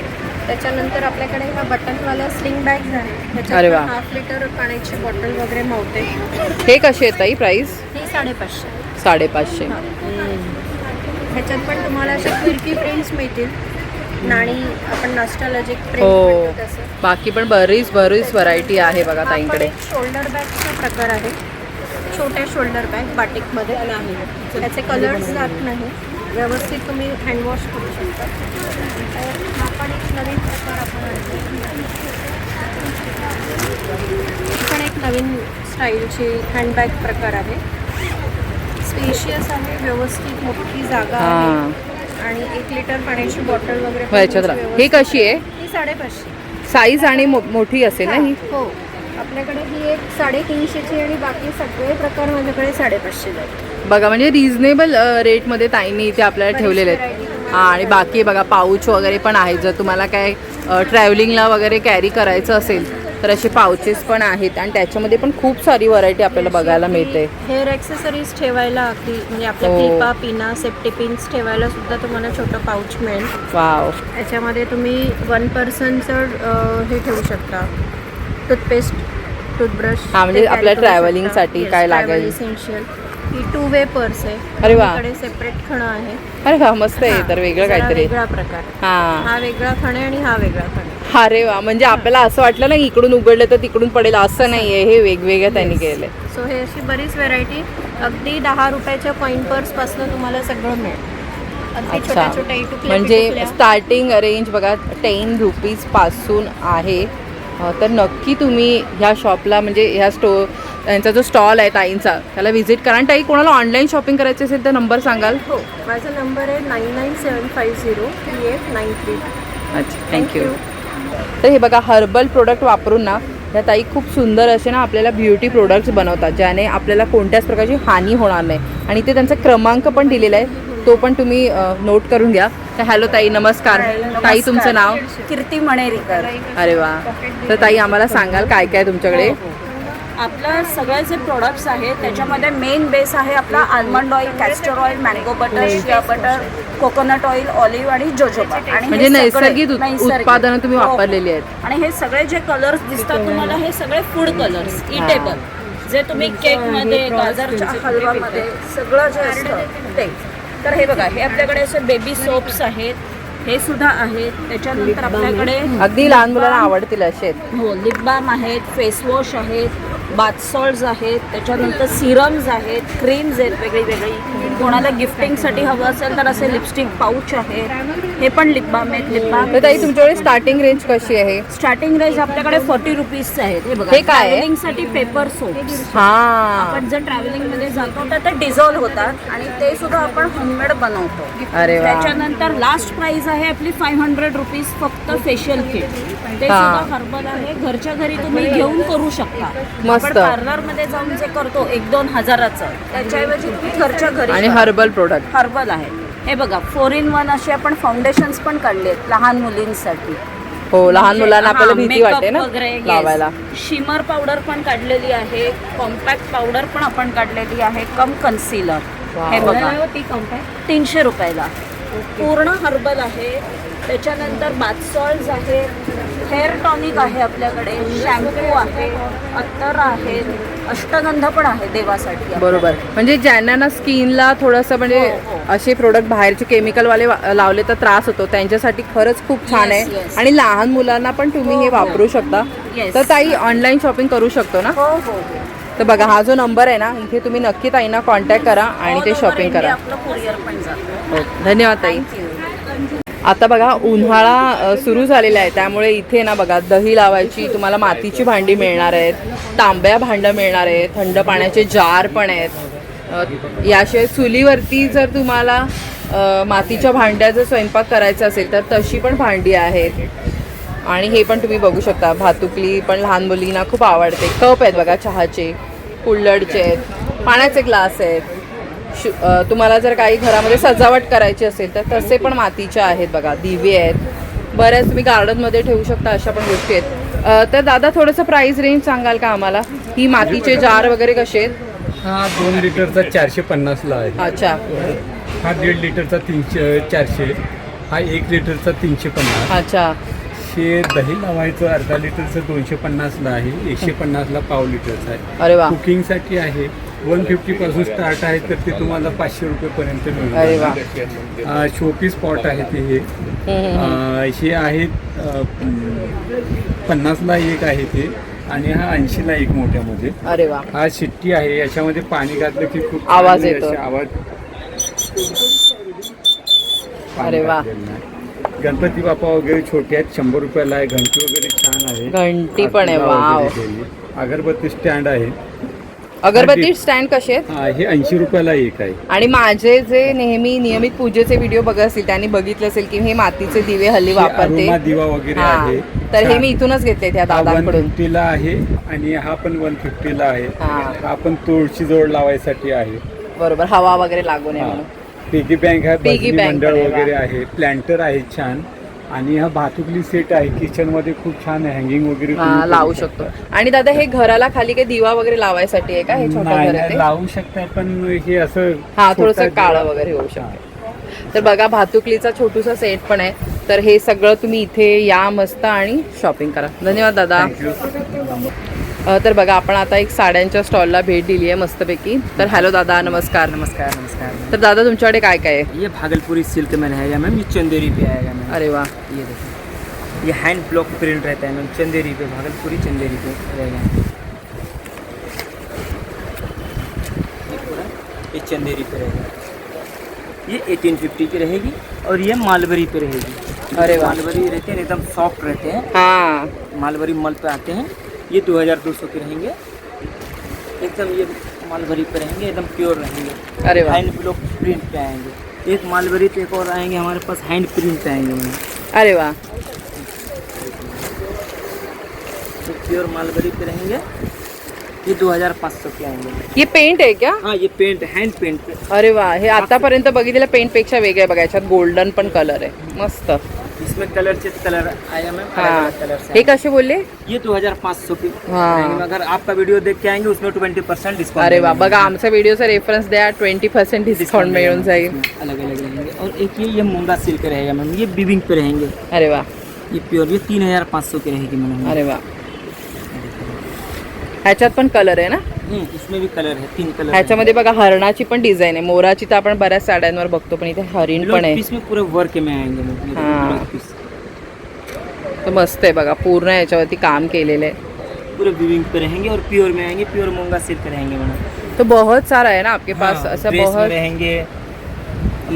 त्याच्यानंतर आपल्याकडे हा बटनवाला स्लिंग बॅग्स आहे. अरे त्याच्यात वा. 1/2 लिटर पाण्याची बॉटल वगैरे मावते. हे कसे आहेत ताई प्राईस? ही 550. 550. ह्याच्यात पण तुम्हाला अशा क्विर्की प्रिंट्स मिळतील. नाणी आपण नॉस्टॅल्जिक प्रिंट हो, म्हणतो तसं. बाकी पण बरीच व्हरायटी आहे बघा हा पण ताईंकडे. एक शोल्डर बॅगचा प्रकार आहे. छोट्या शोल्डर बॅग बाटिकमध्ये आहे. त्याचे कलर्स जात नाही. व्यवस्थित तुम्ही हँडवॉश करू शकता. तर हा पण एक नवीन प्रकार आपण आणतो. ही पण एक नवीन स्टाईलची हँडबॅग प्रकार आहे. स्पेशियस आहे, व्यवस्थित मोठी जागा हां. आहे आणि 1 लिटर पाण्याची बॉटल वगैरे पण ह्याच्यात तुमची हे व्यवस्थित कशी आहे? ही 550. साईज आणि मोठी असेल ना ही? हो, आपल्याकडे ही एक 350ची आणि बाकी सगळे प्रकार माझ्याकडे 550 जाईल. बघा, म्हणजे रिझनेबल रेटमध्ये ताईंनी इथे आपल्याला ठेवलेले आहेत. हां, आणि बाकी बघा पाऊच वगैरे पण आहे. जर तुम्हाला काय ट्रॅव्हलिंगला वगैरे कॅरी करायचं असेल तर असे पाउचेस पण आहेत आणि त्याच्यामध्ये पण खूप सारी व्हरायटी आपल्याला बघायला मिळते. हेअर ॲक्सेसरीज ठेवायला अगदी म्हणजे आपल्या हो. क्लिपा पिना सेफ्टी पिन्स ठेवायला सुद्धा तुम्हाला छोटं पाऊच मिळेल. वाव. याच्यामध्ये तुम्ही 1 पर्सनचं हे ठेवू शकता, टूथपेस्ट, टूथब्रश. हा, म्हणजे आपल्या ट्रॅव्हलिंगसाठी काय लागेल. इसेन्शियल. ही 2 वे पर्स आहे. अरे वा. आपल्याकडे सेपरेट खणं आहे. अरे वा, मस्त आहे. तर वेगळं जरा काहीतरी. वेगळा प्रकार. हा. हा वेगळा खण आहे आणि हा वेगळा खण आहे. अरे वा, म्हणजे आपल्याला असं वाटलं ना इकडून उघडलं तर तिकडून पडेल असं नाहीये, हे वेगवेगळं त्यांनी केलंय. सो हे अशी बरीच व्हेरायटी अगदी 10 रुपयाच्या कॉईन पर्सपासून तुम्हाला सगळं मिळेल. अगदी अच्छा, छोट्या छोट्या इटुकल्या म्हणजे पिटुकल्या. स्टार्टिंग रेंज बघा 10 रुपीज पासून आहे. तर नक्की तुम्ही ह्या शॉपला म्हणजे ह्या त्यांचा जो स्टॉल आहे ताईंचा त्याला व्हिजिट करा. आणि ताई कोणाला ऑनलाईन शॉपिंग करायची असेल तर नंबर सांगाल? हो, माझा नंबर आहे 9975038933. अच्छा, थँक्यू. तर हे बघा हर्बल प्रोडक्ट वापरून ना त्या ताई खूप सुंदर असे ना आपल्याला ब्युटी प्रोडक्ट्स बनवतात ज्याने आपल्याला कोणत्याच प्रकारची हानी होणार नाही. आणि ते त्यांचा क्रमांक पण दिलेला आहे, तो पण तुम्ही नोट करून घ्या. तर हॅलो ताई, नमस्कार. ताई तुमचं नाव? कीर्ती मणेरीकर. अरे वा. तर ताई आम्हाला सांगाल काय काय तुमच्याकडे? आपलं सगळे जे प्रोडक्ट्स आहेत त्याच्यामध्ये मेन बेस आहे आपला almond oil, castor oil, mango butter, shea butter, coconut oil, olive आणि जोजोबा. आणि हे म्हणजे सगळे नैसर्गिक नैसर्गिक. उत्पादनं तुम्ही हो, हो. वापरलेली आहेत. आणि हे सगळे जे कलर्स दिसतात तुम्हाला हे सगळे फूड कलर्स इटेबल, जे तुम्ही केकमध्ये, गाजरच्या हलवामध्ये सगळं जे असतं ते. तर हे बघा, हे आपल्याकडे असे बेबी सोप्स आहेत, हे सुद्धा आहेत. त्याच्यानंतर आपल्याकडे अगदी लहान मुलांना आवडतील असे आहेत. हो, लिप बाम आहेत, फेस वॉश आहेत, बाथ सॉल्ट्स आहेत, त्याच्यानंतर सिरम्स आहेत, क्रीम्स आहेत वेगळी वेगळी. कोणाला गिफ्टिंगसाठी हवं असेल तर असे लिपस्टिक पाऊच आहे, हे पण लिप बाम आहेत. लिप बाम तर ताई तुमच्याकडे स्टार्टिंग रेंज कशी आहे? स्टार्टिंग रेंज आपल्याकडे 40 रुपीजचे आहेत. हे बघा, हे काय आहे? ट्रॅव्हलिंगसाठी पेपर सोप्स. हा. आपण जर ट्रॅव्हलिंगमध्ये जातो तर ते डिझॉल्व्ह होतात आणि ते सुद्धा आपण होममेड बनवतो. अरे वा. त्याच्यानंतर लास्ट प्राइस आहे आपली 500 रुपीज फक्त फेशियल किट. ते हा. सुद्धा हर्बल आहे, घरच्या घरी तुम्ही घेऊन करू शकता. मस्त. आपण पार्लरमध्ये जाऊन जे करतो 1-2 हजाराचं, त्याच्याऐवजी तुम्ही घरच्या घरी आणि करा. Herbal product. हर्बल आहे. हे बघा, 4-in-1 असे आपण फाउंडेशन्स पण काढलेत लहान मुलींसाठी. हो, लहान मुलांना आपल्याला हा, भीती makeup वाटते ना वगैरे, yes. लावायला. शिमर पावडर पण काढलेली आहे, कॉम्पॅक्ट पावडर पण आपण काढलेली आहे, कम कन्सिलर. हे बघा, 300 रुपयाला पूर्ण हर्बल आहे. त्याच्यानंतर बाथ सॉल्ट्स आहे, हेअर टॉनिक आहे आपल्याकडे, शॅम्पू आहे, अत्तर आहे, अष्टगंध पण आहे देवासाठी. बरोबर. म्हणजे ज्यांना ना स्किनला थोडंसं म्हणजे हो, हो. असे प्रोडक्ट बाहेरचे केमिकलवाले लावले तर त्रास होतो, त्यांच्यासाठी खरंच खूप छान Yes, आहे. yes. आणि लहान मुलांना पण तुम्ही हे वापरू शकता. Yes. तर ताई ऑनलाईन शॉपिंग करू शकतो ना? हो हो हो. तर बघा हा जो नंबर आहे ना इथे तुम्ही नक्की ताईंना कॉन्टॅक्ट करा आणि ते शॉपिंग करा. आपलं कुरिअर पण जातं. हो, धन्यवाद ताई. थँक्यू. आता बघा उन्हाळा सुरू झालेला आहे, त्यामुळे इथे ना बघा दही लावायची तुम्हाला मातीची भांडी मिळणार आहेत, तांब्या भांडं मिळणार आहेत, थंड पाण्याचे जार पण आहेत. याशिवाय चुलीवरती जर तुम्हाला मातीच्या भांड्याचा स्वयंपाक करायचा असेल तर तशी पण भांडी आहेत. आणि हे पण तुम्ही बघू शकता, भातुकली पण लहान मुलींना खूप आवडते. कप आहेत बघा चहाचे, कुल्हडचे आहेत, पाण्याचे ग्लास आहेत. तुम्हाला जर काही घरामध्ये सजावट करायची असेल तर तसे पण मातीचे आहेत बघा. दिवे आहेत, बऱ्याच तुम्ही गार्डनमध्ये ठेवू शकता, अशा पण गोष्टी आहेत. तर दादा थोडंसं प्राईस रेंज सांगाल का आम्हाला? ही मातीचे जार वगैरे कसे आहेत? हा 2 लिटरचा 450ला आहे. अच्छा. हा 1.5 लिटरचा 400. हा 1 लिटरचा 350. अच्छा. हे दही लावायचं अर्धा लिटरचं 250ला आहे. 150ला पाव लिटरचं आहे. अरे वा. कुकिंगसाठी आहे 150 पासून स्टार्ट आहे तर ते तुम्हाला 500 रुपयेपर्यंत अरे वा. मिळून. शोपीस पॉट आहे ते हे. हे आहेत 50ला एक आहे ते आणि हा 80ला एक मोठ्यामध्ये. अरे वा. हा शिट्टी आहे, याच्यामध्ये पाणी घातलं की खूप आवाज छान येतो. असे आवाज. अरे वा. गणपती बाप्पा वगैरे छोटे आहेत, 100 रुपयाला आहे. घंटी वगैरे छान आहे, घंटी पण आहे. आरतीला वाव. वगैरे केली. अगरबत्ती स्टँड आहे. अगरबत्ती स्टँड कसे आहेत? हे 80 रुपयाला एक आहे. आणि माझे जे नेहमी नियमित पूजेचे व्हिडिओ बघत असतील त्यांनी बघितलं असेल की हे मातीचे दिवे हल्ली वापरते. अरोमा दिवा वगैरे हा. आहे. तर हे मी इथूनच घेतले त्या हा दादांकडून. 150ला आहे आणि हा पण 150ला आहे. हा. हा पण तुळशी जोड लावायसाठी आहे. बरोबर, हवा वगैरे लागू नये हा. म्हणून. पिगी बँक आहे, पिगी भजनी बँक मंडळ पण आहे, वगैरे वा. आहे. प्लॅन्टर आहे छान. आणि हा भातुकली सेट आहे, किचन मध्ये खूप छान आहे, हँगिंग वगैरे हा तुम्ही लावू करू शकता. शकतो. आणि दादा हे घराला खाली काही दिवा वगैरे लावायसाठी आहे का हे छोटं नाही घर आहे नाही, ते? लावू शकता पण हे असं हा छोटा थोडंसं काळं दिवा- वगैरे होऊ शकतं. तर बघा भातुकलीचा छोटूसा सेट पण आहे. तर हे सगळं तुम्ही इथे या मस्त आणि शॉपिंग करा. धन्यवाद दादा. Thank you. तर बघा आपण आता एक साड्यांच्या स्टॉलला भेट दिली आहे मस्तपैकी. तर हॅलो दादा, नमस्कार. नमस्कार नमस्कार। तर दादा तुमच्याकडे काय काय आहे? ये भागलपुरी सिल्क में रहेगा मैम, ये चंदेरी पे आएगा मैम। अरे वा, ये देखिए, ये हैंड ब्लॉक प्रिंट रहता है मैम, चंदेरी पे, भागलपुरी चंदेरी पे रहेगा। ये पूरा ये चंदेरी पे रहेगा, ये 1850 की रहेगी और ये मालवरी पे रहेगी। अरे वाह। मालवरी रहते हैं एकदम सॉफ्ट रहते हैं, हाँ मालवरी मल पे आते हैं। ये 2200 के रहेंगे एकदम, ये मालवरी पे रहेंगे एकदम प्योर रहेंगे। अरे वाह, हैंड ब्लॉक प्रिंट पे आएंगे। एक मालवरी पे एक और आएंगे हमारे पास, हैंड प्रिंट पे आएंगे मैम, अरे वाह, तो प्योर मालवरी पे रहेंगे। ये 2500 के आएंगे। ये पेंट आहे क्या? हाँ ये पेंट, हैंड पेंट पे। अरे वा, हे आतापर्यंत बघितलेल्या पेंट पेक्षा वेगळे आहे बघा. याच्यात गोल्डन पण कलर आहे मस्त. इसमें कलर से कलर आया मैम, हाँ अलग कलर से हे कसे बोलले? ये 2500 की हाँ। रहेंगे। अगर आपका वीडियो देख के आएंगे उसमें 20% डिस्काउंट। अरे वा, बघा आमच्या व्हिडिओचा रेफरन्स द्या, 20% डिस्काउंट मिळून जाईल. अलग अलग रहेंगे। और एक ये मूंगा सिल्क रहेगा मैम, ये बिविंग पे रहेंगे। अरे वा, ये प्योर, ये 3500 की रहेगी मैम। अरे वा, ह्याच्यात पण कलर आहे ना? इसमें भी कलर है, 3 कलर। ह्याच्यामध्ये बघा हरणाची पण डिझाईन आहे. मोराची तर आपण बऱ्याच साड्यांवर बघतो, पण इथे हरिण पण आहे. पीस में पूरे वर्क में आएंगे मैम, ये देखो, हाँ। ब्लाउज पीस तर मस्त आहे बघा, पूर्ण याच्यावरती काम केलेलं आहे. पूरे विविंग पे रहेंगे और प्योर में आएंगे, प्योर मूंगा सिल्क रहेंगे मैडम। तो बहुत सारा है ना आपके पास, हाँ, असं ड्रेस में बहुत. रहेंगे।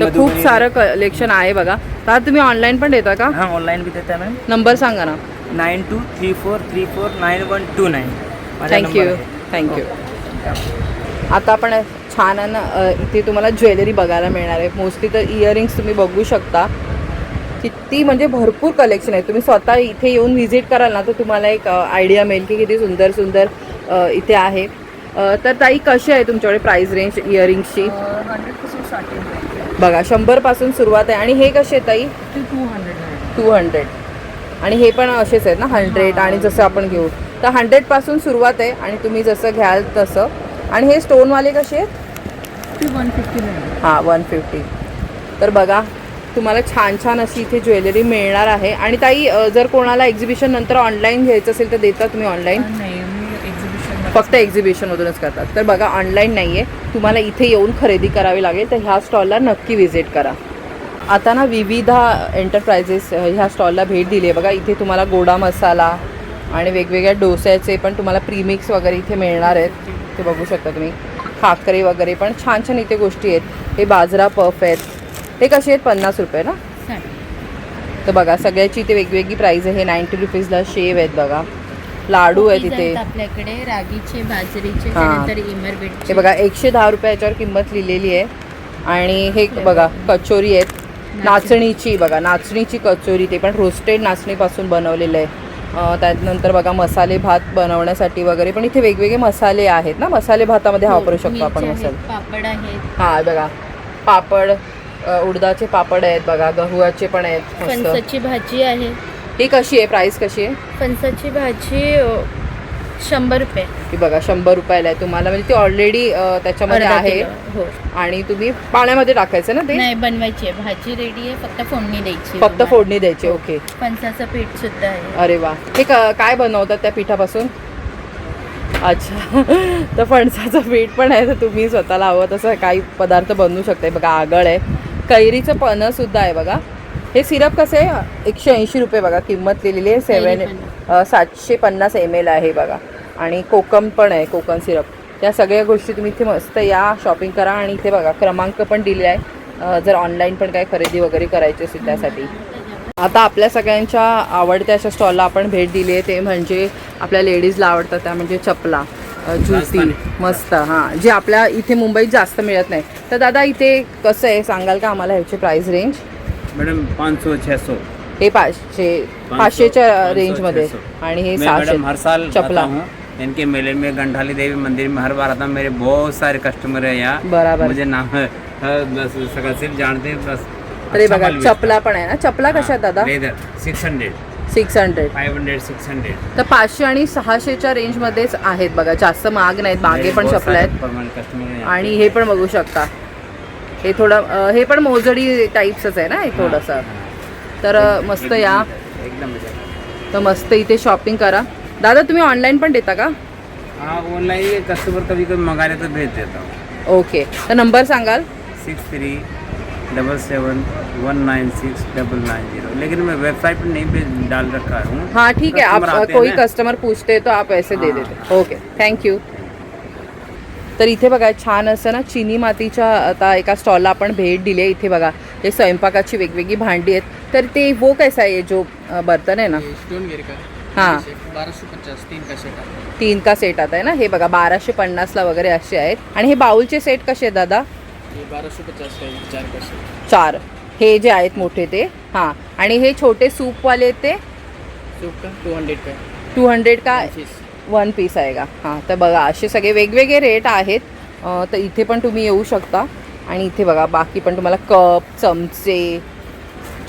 तर खूप सारं कलेक्शन आहे बघा. तर तुम्ही ऑनलाईन पण देता का? हाँ ऑनलाइन भी देता है मैम। नंबर सांगा ना. 9234349129। Thank you thank you. आता आपण छान आहे ना, इथे तुम्हाला ज्वेलरी बघायला मिळणार आहे. मोस्टली तर इयरिंग्स तुम्ही बघू शकता. किती म्हणजे भरपूर कलेक्शन आहे. तुम्ही स्वतः इथे येऊन व्हिजिट कराल ना तर तुम्हाला एक आयडिया मिळेल की किती सुंदर सुंदर इथे आहे. तर ताई कशी आहे तुमच्याकडे प्राइस रेंज इयरिंग्सची? 100% स्टार्टिंग बघा 100पासून सुरुवात आहे. आणि हे कसे आहे ताई? 200. आणि हे पण असेच आहेत ना 100. आणि जसं आपण घेऊ तर 100पासून सुरुवात आहे आणि तुम्ही जसं घ्याल तसं. आणि हे स्टोनवाले कसे आहेत? 150 हां 150. तर बघा तुम्हाला छान छान अशी इथे ज्वेलरी मिळणार आहे. आणि ताई जर कोणाला एक्झिबिशन नंतर ऑनलाईन घ्यायचं असेल तर देता तुम्ही ऑनलाईन? नाही, मी एक्झिबिशन फक्त एक्झिबिशनमधूनच करतात. तर बघा ऑनलाईन नाही आहे, तुम्हाला इथे येऊन खरेदी करावी लागेल. तर ह्या स्टॉलला नक्की व्हिजिट करा. आता ना विविधा एंटरप्राइजेस ह्या स्टॉलला भेट दिली आहे बघा. इथे तुम्हाला गोडा मसाला आणि वेगवेगळ्या डोस्याचे पण तुम्हाला प्रीमिक्स वगैरे इथे मिळणार आहेत. ते बघू शकता तुम्ही. खाकरे वगैरे पण छान छान इथे गोष्टी आहेत. हे बाजरा पफ आहेत. हे कसे आहेत? 50 रुपये ना. तर बघा सगळ्याची इथे वेगवेगळी प्राईज आहे. 90 रुपीजला शेव आहेत बघा. लाडू आहेत इथे आपल्याकडे रागीचे, बाजरीचे, हां. त्यानंतर इमरबेटचे. हे बघा 110 रुपये याच्यावर किंमत लिहिलेली आहे. आणि हे बघा कचोरी आहेत. नाचणीची बघा, नाचणीची कचोरी, ते पण रोस्टेड नाचणीपासून बनवलेलं आहे. त्यानंतर बघा मसाले भात बनवण्यासाठी वगैरे पण इथे वेगवेगळे मसाले आहेत ना. मसाले भातामध्ये हा वापरू शकतो आपण मिरच्या आहेत, मसाले. पापड आहेत, हां बघा पापड, उडदाचे पापड आहेत बघा, गव्हाचे पण आहेत मस्त. फणसाची भाजी आहे. ही कशी आहे? प्राईस कशी आहे? फणसाची भाजी 100 रुपये. ही बघा 100 रुपयाला आहे तुम्हाला. म्हणजे ती ऑलरेडी त्याच्यामध्ये अर्धा आहे. किलो, हो. आणि तुम्ही पाण्यामध्ये टाकायचं ना ते? नाही, बनवायची आहे. भाजी रेडी आहे, फक्त फोडणी द्यायची. फक्त फोडणी द्यायची. ओके. फणसाचं पीठ सुद्धा आहे. अरे वा. हे काय बनवतात त्या पिठापासून? अच्छा. तर फणसाचं पीठ पण आहे. तर तुम्ही स्वतःला हवं तसं काही पदार्थ बनवू शकता. बघा आगळ आहे. कैरीचं पन्ह सुद्धा आहे बघा. हे सिरप कसं आहे? 180 रुपये बघा किंमत लिहिलेली आहे. 750 ml आहे बघा. आणि कोकम पण आहे, कोकम सिरप. या सगळ्या गोष्टी तुम्ही इथे मस्त या शॉपिंग करा. आणि इथे बघा क्रमांक पण दिले आहे जर ऑनलाईन पण काय खरेदी वगैरे करायची असेल त्यासाठी. आता आपल्या सगळ्यांच्या आवडत्या अशा स्टॉलला आपण भेट दिली आहे. ते म्हणजे आपल्या लेडीजला आवडतात त्या म्हणजे चपला, जुती मस्त. हां, जे आपल्या इथे मुंबईत जास्त मिळत नाही. तर दादा इथे कसं आहे सांगाल का आम्हाला ह्याची प्राईस रेंज? मैडम 500-600। हे 500च्या रेंजमध्ये. आणि हे 600 हर साल चपला. आता हूँ इनके मेले में, गंडाली देवी मंदिर में हर बार आता हूँ। मेरे बहुत सारे कस्टमर है यहाँ। बराबर. मुझे नाम बस सकल सिर्फ जानते हैं बस। तर हे बघा चपला पण आहे ना. चपला कशा आहेत दादा? लेदर 600 600 500 600 तर 500 आणि 600च्या रेंजमध्येच आहेत बघा, जास्त महाग नाहीत. मागे पण चपला आहेत आणि हे पण बघू शकता. हे थोडं हे पण मोजडी टाईप्सच आहे ना हे थोडंसं. तर मस्त या एकदम तर मस्त इथे शॉपिंग करा. दादा तुम्ही ऑनलाईन पण देता का? हाँ ऑनलाइन कस्टमर कभी कभी मंगा रहे तो भेज देता हूँ. ओके, तर नंबर सांगाल? 6377196990. लेकिन मैं वेबसाइट पर नहीं डाल रखा हूँ. हाँ ठीक है, Customer आप आते कोई हैं ना. कस्टमर पूछते तो आप ऐसे दे हाँ. देते. Okay, thank you. तर इथे बघा छान असं ना चिनी मातीच्या आता एका स्टॉलला आपण भेट दिली आहे. इथे बघा हे स्वयंपाकाची वेगवेगळी भांडी आहेत. तर ते वो कैसा आहे जो बर्तन आहे ना? हां 1250 3 का सेट आता है. 3 का सेट आता आहे ना. हे बघा 1250ला वगैरे असे आहेत. आणि हे बाउलचे सेट कसे आहेत दादा? ये 1250 का 4 का सेट. 4 हे जे आहेत मोठे ते. हां, आणि हे छोटे सूपवाले आहेत ते सूप का 200 का 200 का पीस. 1 पीस आहे का? हां, तर बघा असे सगळे वेगवेगळे रेट आहेत. तर इथे पण तुम्ही येऊ शकता. आणि इथे बघा बाकी पण तुम्हाला कप, चमचे,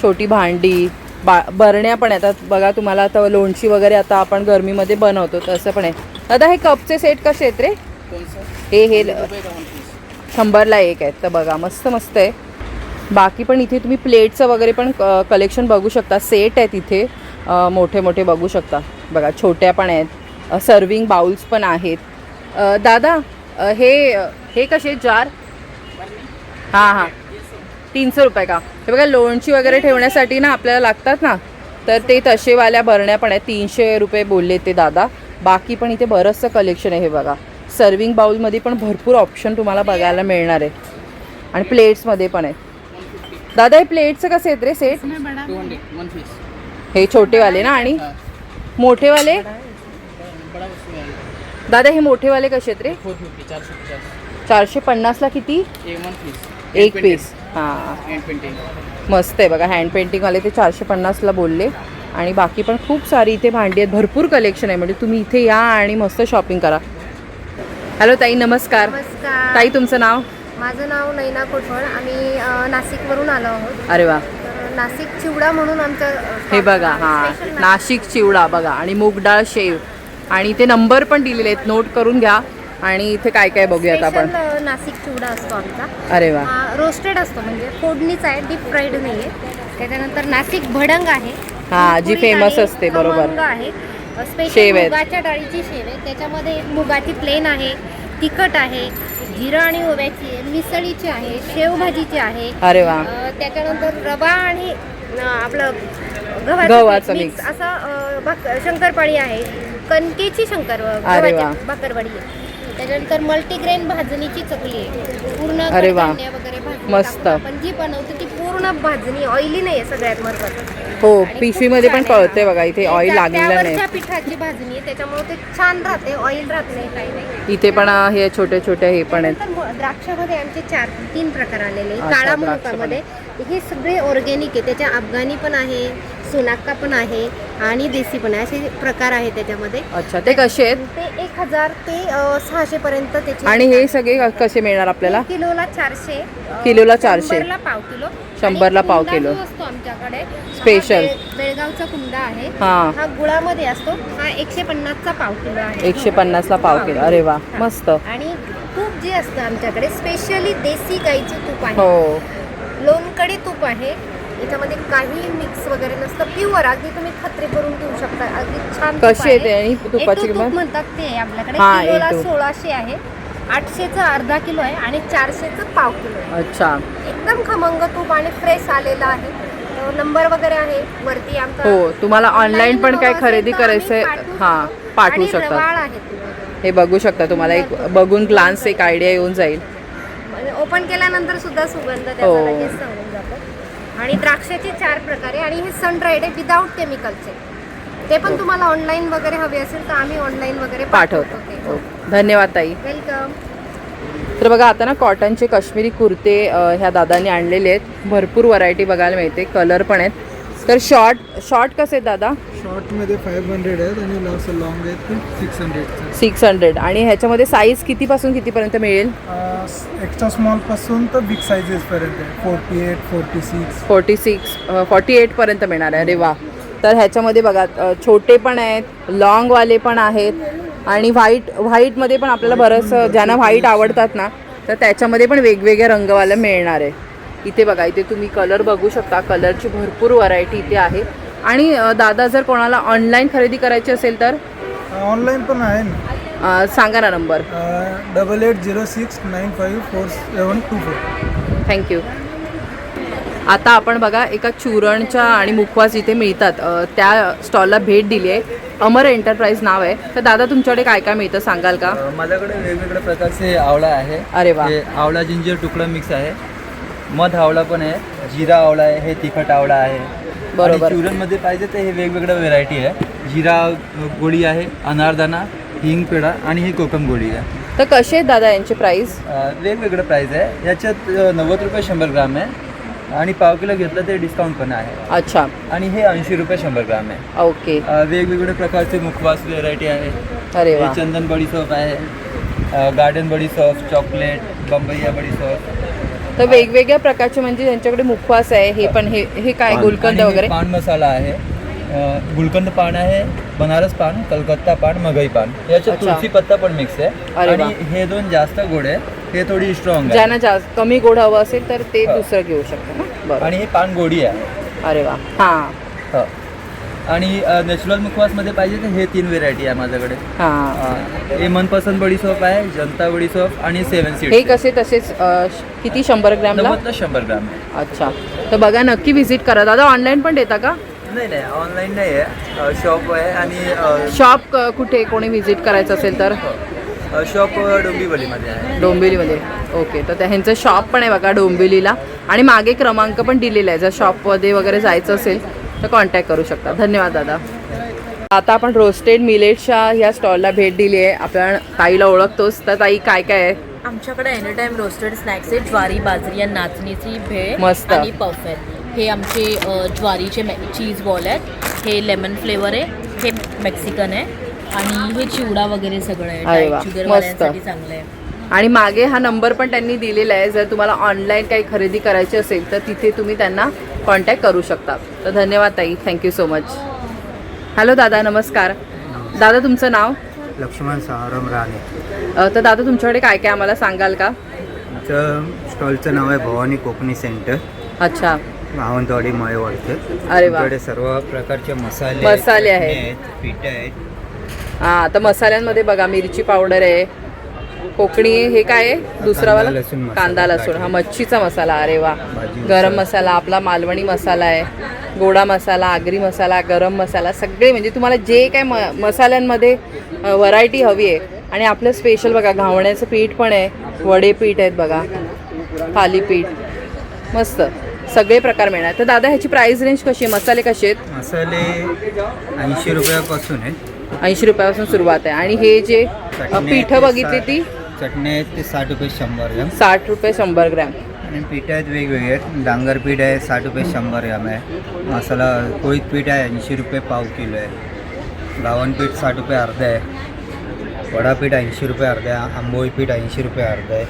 छोटी भांडी, बरण्या पण येतात बघा. तुम्हाला आता लोणची वगैरे आता आपण गरमीमध्ये बनवतो तसं पण आहे. दादा हे कपचे सेट कसे आहेत रे? कौन सा? हे रुपये का 1 पीस. 100ला एक आहेत. तर बघा मस्त मस्त आहे. बाकी पण इथे तुम्ही प्लेटचं वगैरे पण कलेक्शन बघू शकता. सेट आहेत इथे मोठे मोठे बघू शकता. बघा छोट्या पण आहेत. सर्विंग बाउल्स पण आहेत. दादा हे कसे जार? हां हां 300 रुपये का? हे बघा लोणची वगैरे ठेवण्यासाठी ना आपल्याला लागतात ना, तर ते तसेवाल्या बरण्या पण आहेत. 300 रुपये बोलले ते दादा. बाकी पण इथे बरंचसं कलेक्शन आहे. हे बघा सर्विंग बाउलमध्ये पण भरपूर ऑप्शन तुम्हाला बघायला मिळणार आहे. आणि प्लेट्समध्ये पण आहे. दादा हे प्लेटचं कसं आहेत रे सेट? 200 1 पीस. हे छोटेवाले ना. आणि मोठेवाले बड़ा उसमें है. दादा हे मोठेवाले कसे आहेत रे? 450 450ला किती? ये 1 पीस. एक पीस. हां हँड पेंटिंग. मस्त आहे बघा. हँड पेंटिंगवाले ते 450ला बोलले. आणि बाकी पण खूप सारी इथे भांडी आहेत. भरपूर कलेक्शन आहे. म्हणजे तुम्ही इथे या आणि मस्त शॉपिंग करा. हॅलो ताई नमस्कार. नमस्कार. ताई तुमचं नाव? माझं नाव नैना कोठवळ. आम्ही नाशिकवरून आलो आहोत. अरे वा. तर नाशिक चिवडा म्हणून आमचं हे बघा हां नाशिक चिवडा बघा. आणि मूग डाळ शेव. आणि इथे नंबर पण दिलेले आहेत, नोट करून घ्या. आणि इथे काय काय बघूयात आपण. स्पेशल नाशिक चिवडा असतो आमचा. अरे वा. रोस्टेड असतो म्हणजे फोडणीचा आहे, डीप फ्राईड नाही आहे. त्याच्यानंतर नाशिक भडंग आहे. हां जी कुरकुरीत फेमस आहे, असते बरोबर. खमंग आहे. स्पेशल शेव आहेत. मुगाच्या डाळीची शेव आहे. त्याच्यामध्ये एक मुगाची प्लेन आहे, तिखट आहे, जिरं आणि ओव्याची आहे, मिसळीची आहे, शेवभाजीची आहे. अरे वा. त्याच्यानंतर रवा आणि आपलं गव्हाचं मिक्स असं शंकरपाळी आहे. कणकेची अरे वा. भाकरवाडी आहे. त्याच्यानंतर मल्टीग्रेन भाजणीची चकली आहे. पूर्ण अरे वा. कडधान्य वगैरे भाजणी मस्त. टाकून आपण जी बनवतो ती पूर्ण भाजणी ऑइली नाही आहे सगळ्यात महत्त्वाचं. हो आणि पिशवीमध्ये खूप पण छान आहे. कळते बघा इथे ऑइल लागलेलं नाही. त्यावरच्या पिठाची भाजणी आहे त्याच्यामुळे ते छान राहते, ऑइल राहत नाही काही नाही. इथे पण हे छोटे छोटे हे पण आहेत. त्यानंतर द्राक्षामध्ये आमचे 3 प्रकार आलेले अच्छा, काळा द्राक्ष मुलुकामध्ये हे सगळे ऑर्गॅनिक आहे. त्याच्या अफगाणी पण आहे, सोनाक्का पण आहे आणि देसी पण आहे. असे प्रकार आहे त्याच्यामध्ये. अच्छा ते कसे आहेत? ते 1000 ते 600 पर्यंत त्याचे. आणि हे सगळे कसे मिळणार आपल्याला? किलोला 400. किलोला 400. 100ला पाव किलो. 100ला पाव आणि किलो. कुंदा जो असतो आमच्याकडे स्पेशल. हा बेळगावचा कुंदा आहे. हां हा गुळामध्ये असतो. हा 150चा पाव किलो आहे. 150ला पाव किलो. अरे वा मस्त. आणि तूप जे असतं आमच्याकडे स्पेशली देसी गाईचं तूप आहे. हो लोणकडी तूप आहे. याच्यामध्ये काही मिक्स वगैरे नसतं, प्युअर. अगदी तुम्ही खात्री करून घेऊ शकता. अगदी छान तूप कशी येते आणि तुपाची A2 तूप किंमत? म्हणतात ते आहे आपल्याकडे. हां, किलोला A2. 1600 आहे. 800चं अर्धा किलो आहे आणि 400चं पाव किलो आहे. अच्छा. एकदम खमंग तूप आणि फ्रेश आलेला आहे. नंबर वगैरे आहे वरती आमचा. हो तुम्हाला ऑनलाईन पण काय खरेदी करायचंय हां पाठवू आणि शकता. रवाळ आहे. हे बघू शकता. तुम्हाला एक बघून ग्लान्स एक आयडिया येऊन जाईल. ओपन केल्यानंतर सुद्धा सुगंध त्याचा हो. लगेच सांगून जातो. आणि द्राक्षाचे 4 प्रकार आहे आणि हे सनड्राईड आहे विदाऊट केमिकलचे. ते पण तुम्हाला ऑनलाईन वगैरे हवे असेल तर आम्ही ऑनलाईन वगैरे पाठवतो. पाठवतो. हो. धन्यवाद ताई. वेलकम. तर बघा आता ना कॉटनचे काश्मीरी कुर्ते ह्या दादांनी आणलेले आहेत. भरपूर व्हरायटी बघायला मिळते. कलर पण आहेत. तर शॉर्ट कसे आहेत दादा? शॉर्टमध्ये 500 आहेत आणि लॉंग आहेत ते 600. 600. आणि ह्याच्यामध्ये साईज कितीपासून कितीपर्यंत मिळेल? एक्स्ट्रा स्मॉलपासून तर बिग सायझेसपर्यंत 48, 46. 48 पर्यंत मिळणार आहे. अरे वा. तर ह्याच्यामध्ये बघा छोटे पण आहेत, लॉंगवाले पण आहेत आणि व्हाईटमध्ये पण आपल्याला बरंच ज्यांना व्हाईट आवडतात ना तर त्याच्यामध्ये पण वेगवेगळ्या रंगवाला मिळणार आहे. इथे बघा, इथे तुम्ही कलर बघू शकता. कलरची भरपूर व्हरायटी इथे आहे. आणि दादा जर कोणाला ऑनलाईन खरेदी करायची असेल तर ऑनलाईन पण आहे ना. सांगा ना नंबर. 8806954724. थँक्यू. आता आपण बघा एका चूरणच्या आणि मुखवास जिथे मिळतात त्या स्टॉलला भेट दिली आहे. अमर एंटरप्राइज नाव आहे. तर दादा तुमच्याकडे काय काय मिळतं सांगाल का? माझ्याकडे वेगवेगळ्या प्रकारचे आवळा आहे. अरे वा. हे आवळा जिंजर तुकडा मिक्स आहे. मध आवळा पण आहे, जिरा आवळा आहे, हे तिखट आवळा आहे. बरोबर. चूरणमध्ये पाहिजे तर हे वेगवेगळ्या व्हेरायटी आहे. जिरा गोळी आहे, अनारदाना, हिंग पेढा आणि ही कोकम गोळी आहे. तर कसे आहेत दादा यांचे प्राईस? वेगवेगळं प्राईस आहे. याच्यात 90 रुपये 100 ग्राम आहे आणि पाव किलो घेतलं ते डिस्काउंट पण आहे. अच्छा. आणि हे 80 रुपये 100 ग्राम आहे. ओके. वेगवेगळ्या प्रकारचे मुखवास व्हेरायटी आहे. अरे वा. हे चंदन बडी सॉप आहे, गार्डन बडी सॉप, चॉकलेट, बंबईया बडी सॉप. तर वेगवेगळ्या प्रकारचे म्हणजे त्यांच्याकडे मुखवास आहे. हे पण हे काय गुलकंद वगैरे? पान मसाला आहे, गुलकंद पान आहे, बनारस पान, कलकत्ता पान, मगई पान. याच्यात अच्छा. तुळशी पत्ता पण मिक्स आहे. अरे वा. आणि हे दोन जास्त गोड आहे, हे थोडी स्ट्रॉंग आहे. ज्यांना जास्त कमी गोड हवं असेल तर ते दुसरं घेऊ शकता ना. बरं. आणि हे पान गोडी आहे. अरे वा. हां. हो. आणि नॅचरल मुखवासमध्ये पाहिजे तर हे 3 व्हेरायटी आहे माझ्याकडे. हां. हे मनपसंद बडी सॉप आहे, जनता बडी सॉप आणि 7 सीड. हे कसे तसेच किती 100 ग्रॅमला? 100 ग्राम आहे. अच्छा. तर बघा नक्की व्हिजिट करा. दादा ऑनलाईन पण देता का? नाही ऑनलाईन नाही आहे, शॉप आहे. आणि शॉप कुठे कोणी व्हिजिट करायचं असेल तर? शॉप डोंबिवलीमध्ये आहे. डोंबिवलीमध्ये. ओके. तर ह्यांचं शॉप पण आहे बघा डोंबिवलीला आणि मागे क्रमांक पण दिलेला आहे. जर शॉपमध्ये वगैरे जायचं असेल तर कॉन्टॅक्ट करू शकता. धन्यवाद दादा. आता आपण रोस्टेड मिलेटच्या ह्या स्टॉलला भेट दिली आहे. आपण ताईला ओळखतोच. तर ताई काय काय आहे? आमच्याकडे एनी टाइम रोस्टेड स्नॅक्स आहेत. ज्वारी, बाजरी आणि नाचणीची भेळ मस्त. आणि पफ आहेत. हे आमचे ज्वारीचे चीज बॉल आहेत. हे लेमन फ्लेवर आहे, हे मेक्सिकन आहे आणि हे चिवडा वगैरे सगळं आहे. अरे वा, डाएट शुगर मस्त. वाल्यांसाठी चांगलं आहे. आणि मागे हा नंबर पण त्यांनी दिलेला आहे. जर तुम्हाला ऑनलाईन काही खरेदी करायची असेल तर तिथे तुम्ही त्यांना कॉन्टॅक्ट करू शकता. तर धन्यवाद ताई. Thank you so much. हॅलो दादा, नमस्कार. दादा तुमचं नाव? लक्ष्मण सावराम राणे. तर दादा तुमच्याकडे काय काय आम्हाला सांगाल का? आमचं स्टॉलचं नाव आहे भवानी कोकणी सेंटर, अच्छा. मावंतवाडी मळेवाडचे. अरे वा. आमच्याकडे सर्व प्रकारचे मसाले आहेत. चटणी पीठ आहेत. हां. तर मसाल्यांमध्ये बघा मिरची पावडर आहे, कोकणी, हे काय आहे दुसरावाला? कांदा लसूण मसाला. कांदा लसूण. हा मच्छीचा मसाला. अरे वा. भाजी गरम मसाला, आपला मालवणी मसाला आहे, गोडा मसाला, आगरी मसाला, गरम मसाला, सगळे म्हणजे तुम्हाला जे काय मसाल्यांमध्ये व्हरायटी हवी आहे. आणि आपलं स्पेशल बघा घावण्याचं पीठ पण आहे, वडे पीठ आहेत बघा, थालीपीठ, मस्त सगळे प्रकार मिळणार. तर दादा ह्याची प्राइस रेंज कशी आहे? मसाले कसे आहेत? मसाले 80 रुपयापासून आहेत. 80 रुपयापासून सुरुवात आहे. आणि हे जे पीठं बघितली ती चटणी आहेत ते 60 रुपये 100 ग्रॅम. 60 रुपये 100 ग्रॅम. आणि पीठ आहेत वेगवेगळे आहेत. डांगर पीठ आहे 60 रुपये 100 ग्रॅम आहे. मसाला कोळीत पीठ आहे 80 रुपये पाव किलो आहे. गावण पीठ 60 रुपये अर्धा आहे. वडापीठ 80 रुपये अर्धा आहे. आंबोळी पीठ 80 रुपये अर्धा आहे.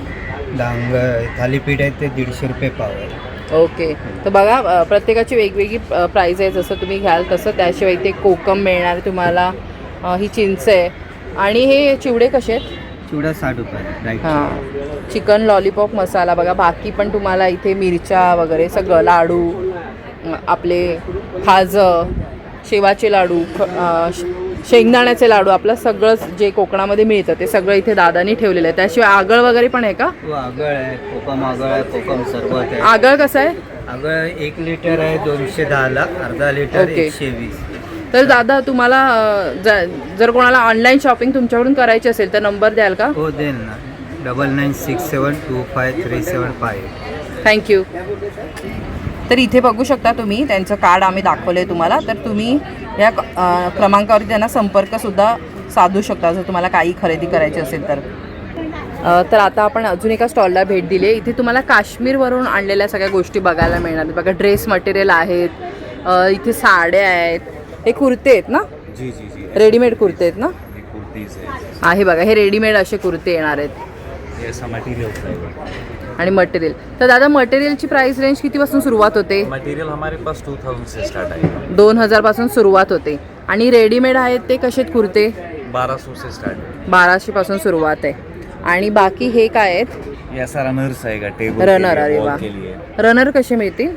थालीपीठ आहे ते 150 रुपये पाव आहे. ओके. तर बघा प्रत्येकाची वेगवेगळी प्राईज आहे. जसं तुम्ही घ्याल तसं. त्याशिवाय ते कोकम मिळणार तुम्हाला, ही चिंच आहे. आणि हे चिवडे कसे आहेत? चिवडा 60 रुपये. हां. चिकन लॉलीपॉप मसाला बघा. बाकी पण तुम्हाला इथे मिरच्या वगैरे सगळं, लाडू, आपले खाजं, शेवाचे लाडू, शेंगदाण्याचे लाडू, आपलं सगळंच जे कोकणामध्ये मिळतं ते सगळं इथे दादानी ठेवलेलं आहे. त्याशिवाय आगळ वगैरे पण आहे का? हो, आगळ आहे, कोकम आगळ आहे, कोकम सरबत आहे. आगळ कसं आहे? आगळ 1 लिटर आहे 210ला, अर्धा लिटर ओके. 120. तर दादा तुम्हाला जर कोणाला ऑनलाईन शॉपिंग तुमच्याकडून करायची असेल तर नंबर द्याल का? हो देईल ना. 9967253758. थँक्यू. तर इथे बघू शकता तुम्ही, त्यांचं कार्ड आम्ही दाखवलं आहे तुम्हाला. तर तुम्ही या क्रमांकावरती त्यांना संपर्कसुद्धा साधू शकता जर तुम्हाला काही खरेदी करायची असेल तर. तर आता आपण अजून एका स्टॉलला भेट दिली आहे. इथे तुम्हाला काश्मीरवरून आणलेल्या सगळ्या गोष्टी बघायला मिळणार. बघा ड्रेस मटेरियल आहेत, इथे साड्या आहेत, हे कुर्ते आहेत ना, जी जी जी रेडीमेड कुर्ते आहेत ना, ये कुर्तीज है, आहे बघा हे रेडीमेड असे कुर्ते येणार आहेत ये ऐसा मटेरियल है। आणि मटेरियल. तर दादा मटेरियलची प्राइस रेंज कितीपासून सुरुवात होते? मटेरियल हमारे पास 2000 से स्टार्ट आएगा, 2000 पासून सुरुवात होते. आणि रेडीमेड आहेत ते कसे आहेत कुर्ते? 1200 से स्टार्ट। 1200 पासून सुरुवात आहे. आणि बाकी हे काय आहेत? ये ऐसा रनर्स आएगा, टेबल रनर, अरे वॉल वाह. के लिए रनर कसे मिळतील?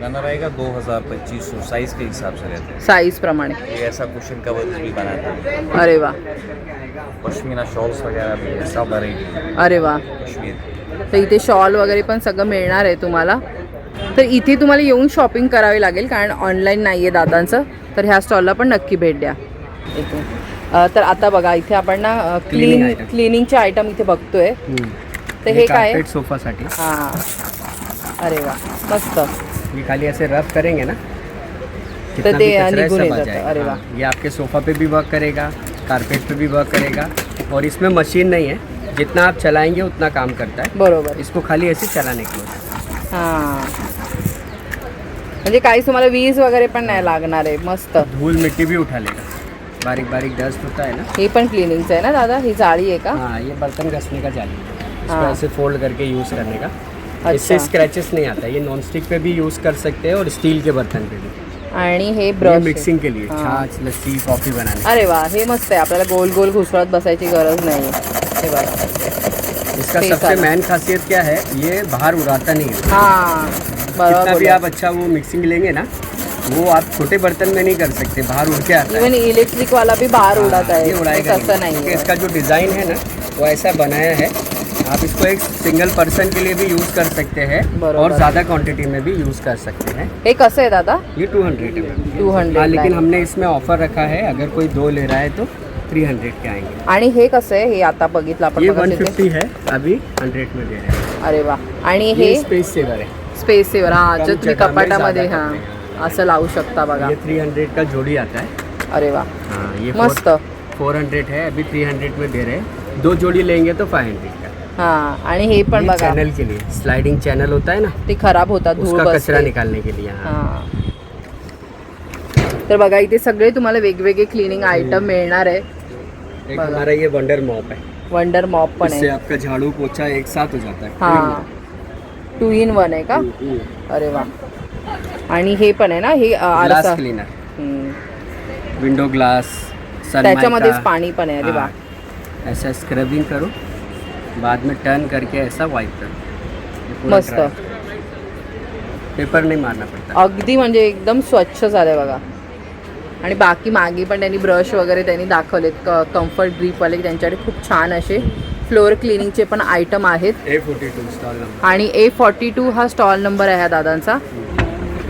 रनर आएगा 2000-2500 साइज के हिसाब से रहता है। साईज प्रमाणे. ये ऐसा कुशन कवर्स भी बनाते हैं, अरे वा, पश्मीना शॉल्स वगैरह भी है, सब वैरायटी अरे वा. कश्मीर। तर इथे शॉल वगैरे पण सगळं मिळणार आहे तुम्हाला. तर इथे तुम्हाला येऊन शॉपिंग करावी लागेल कारण ऑनलाईन नाही आहे दादांचं. तर ह्या स्टॉलला पण नक्की भेट द्या. इथे तर आता बघा इथे आपण ना क्लिनिंगचे आयटम इथे बघतोय. तर हे काय आहे? सोफासाठी. हां, अरे वा, मस्त. ये खाली ऐसे रफ करेंगे ना, तर ते निघून येतात. अरे वा, ये आपके सोफा पे भी वर्क करेगा, कारपेट पे भी वर्क करेगा, और इसमें मशीन नहीं है, जितना आप चलाएंगे उतना काम करता है. बरोबर. इसको खाली ऐसे चलाने के लिए. हां, म्हणजे काही तुम्हाला वीज वगैरे पण नाही लागणार आहे. मस्त. धूल मिट्टी भी उठा लेगा, बारीक बारीक डस्ट होता है ना. हे पण क्लिनिंगचं आहे ना दादा? ही जाळी आहे का? हाँ, ये बर्तन घसने का जाली है, इसको हाँ. ऐसे फोल्ड करके यूज़ करने का. अच्छा. इससे स्क्रैचेस नहीं आता. ये नॉन स्टिक पे भी यूज़ कर सकते हैं और स्टील के बर्तन पे भी. आणि हे ये ब्रश मिक्सिंग के लिए, हाँ. छाछ, लस्सी, कॉफ़ी बनाने. अरे वा, हे मस्त आहे. आपल्याला गोल गोल घुसळत बसायची गरज नाही आहे. हे बघा. इसका ठीक सबसे है. मेन खासियत क्या है, ये बाहर उड़ाता नहीं है. हां, कितना बरोबर. भी आप अच्छा वो मिक्सिंग लेंगे ना, वो आप छोटे बर्तन में नहीं कर सकते, बाहर उड़ के आता है. इवन इलेक्ट्रिक वाला भी बाहर उड़ाता है. ये उड़ाएगा तसं नाही क्योंकि आहे. इसका जो डिज़ाइन है ना वो ऐसा बनाया है. आप इसको एक सिंगल पर्सन के लिए भी यूज़ कर सकते हैं बरोबर. और ज़्यादा क्वांटिटी में भी यूज़ कर सकते हैं. हे कसं आहे दादा? ये 200 है. 200 हाँ, लेकिन ला. हमने इसमें ऑफर रखा है, अगर कोई 2 ले रहा है तो 300 के आएंगे. आणि हे कसं आहे? हे आता बघितलं आपण ये मगाशी ते. 150 है, अभी 100 में दे रहे हैं. अरे वा. आणि ये हे स्पेस सेवर है. Space saver. हां, कम जे तुम्ही जगह में कपाटामध्ये ज़्यादा हां करते असं लावू शकता बघा. ये 300 का जोड़ी आता है. अरे वा, हाँ, ये मस्त. 400 है, अभी 300 में दे रहे हैं. 2 जोड़ी लेंगे तो 500 का. हां, आणि हे पण ये बघा, चैनल के लिए स्लाइडिंग चैनल होता है ना, ते खराब होतात, धूळ उसका कचरा बसते. निकालने के लिए. हाँ. हां. तर बघा इथे सगळे तुम्हाला वेगवेगळे क्लिनिंग आयटम मिळणार आहे. एक हमारा ये वंडर मॉप है, वंडर मॉप पण इससे आहे. आपका झाड़ू पोछा एक साथ हो जाता है. हां, 2 in 1 आहे का? अरे वा. आणि हे पण आहे ना, हे ग्लास आरसा. क्लीनर, हम्म. विंडो ग्लास, त्याच्यामध्येच पाणी पण आहे. अरे वा, ऐसा स्क्रबिंग करो, बाद में टर्न करके ऐसा वाइप करो. ये पूरा मस्त. dry. पेपर नहीं मारना पड़ता. अगदी म्हणजे एकदम स्वच्छ झालंय बघा. आणि बाकी मागे पण त्यांनी ब्रश वगैरे त्यांनी दाखवलेत. कम्फर्ट ग्रीपवाले त्यांच्याकडे खूप छान असे फ्लोअर क्लिनिंगचे पण आयटम आहेत. A42 stall number. आणि A42 हा स्टॉल नंबर आहे ह्या दादांचा.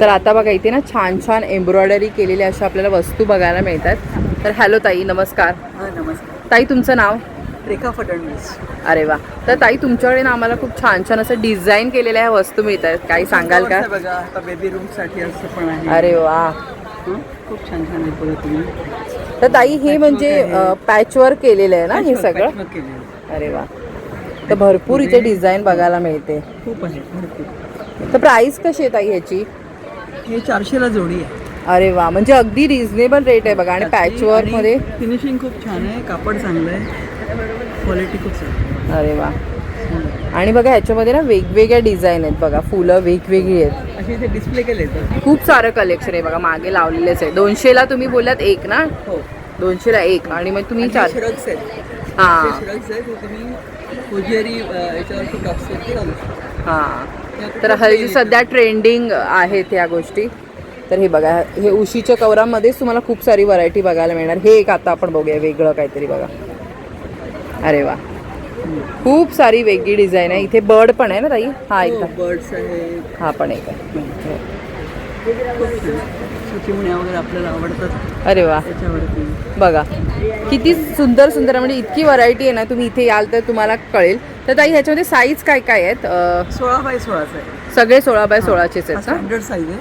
तर आता बघा इथे ना छान छान एम्ब्रॉयडरी केलेल्या अशा आपल्याला वस्तू बघायला मिळतात. तर हॅलो ताई, नमस्कार. नमस्कार. ताई तुमचं नाव? रेखा फडणवीस. अरे वा. तर ताई तुमच्याकडे ना आम्हाला खूप छान छान असं डिझाईन केलेल्या ह्या वस्तू मिळतात. काही सांगाल का? बघा, आता बेबी रूमसाठी असं पण आहे. अरे वा, खूप छान छान आहे. बघा तुम्ही. तर ताई हे म्हणजे पॅचवर्क केलेलं आहे ना हे सगळं? Patchwork केलेलं आहे. अरे वा. तर भरपूर इथे डिझाईन बघायला मिळते. खूप आहे, भरपूर. तर प्राइस कशी आहे ताई ह्याची? हे 400ला जोडी आहे. अरे वा, म्हणजे अगदी रिझनेबल रेट आहे बघा. आणि पॅचवर्क मध्ये फिनिशिंग खूप छान आहे, कापड चांगलं आहे, क्वालिटी खूप चांगली आहे. अरे वा. आणि बघा ह्याच्यामध्ये ना वेगवेगळ्या डिझाईन आहेत बघा, फुलं वेगवेगळी आहेत. असे इथे डिस्प्ले केले आहेत. खूप सारं कलेक्शन आहे बघा, मागे लावलेलेच आहे. 200ला तुम्ही बोललात एक ना? हो. 200ला एक. आणि मग तुम्ही 4. श्रग्स आहेत. हां श्रग्स आहेत, ते तुम्ही होजियरी याच्यावरती टॉप्सवरती घालू शकता. हां. तर हल्ली सध्या ट्रेंडिंग आहेत ह्या गोष्टी. तर हे बघा, हे उशीच्या कवरामध्येच तुम्हाला खूप सारी व्हरायटी बघायला मिळणार. हे एक आता आपण बघूया वेगळं काहीतरी बघा. अरे वा, खूप सारी वेगळी डिझाईन आहे. इथे बर्ड पण आहे ना ताई? हा एकदा बर्ड्स आहेत. हा पण एक आहे. चिमण्या वगैरे आपल्याला आवडतात. अरे वा, त्याच्यावरती बघा किती सुंदर सुंदर, म्हणजे इतकी व्हरायटी आहे ना. तुम्ही इथे याल तर तुम्हाला कळेल. तर ताई ह्याच्यामध्ये साईज काय काय आहेत? 16x16 आहे. सगळे 16x16चेच आहेत का? स्टँडर्ड साईज आहे.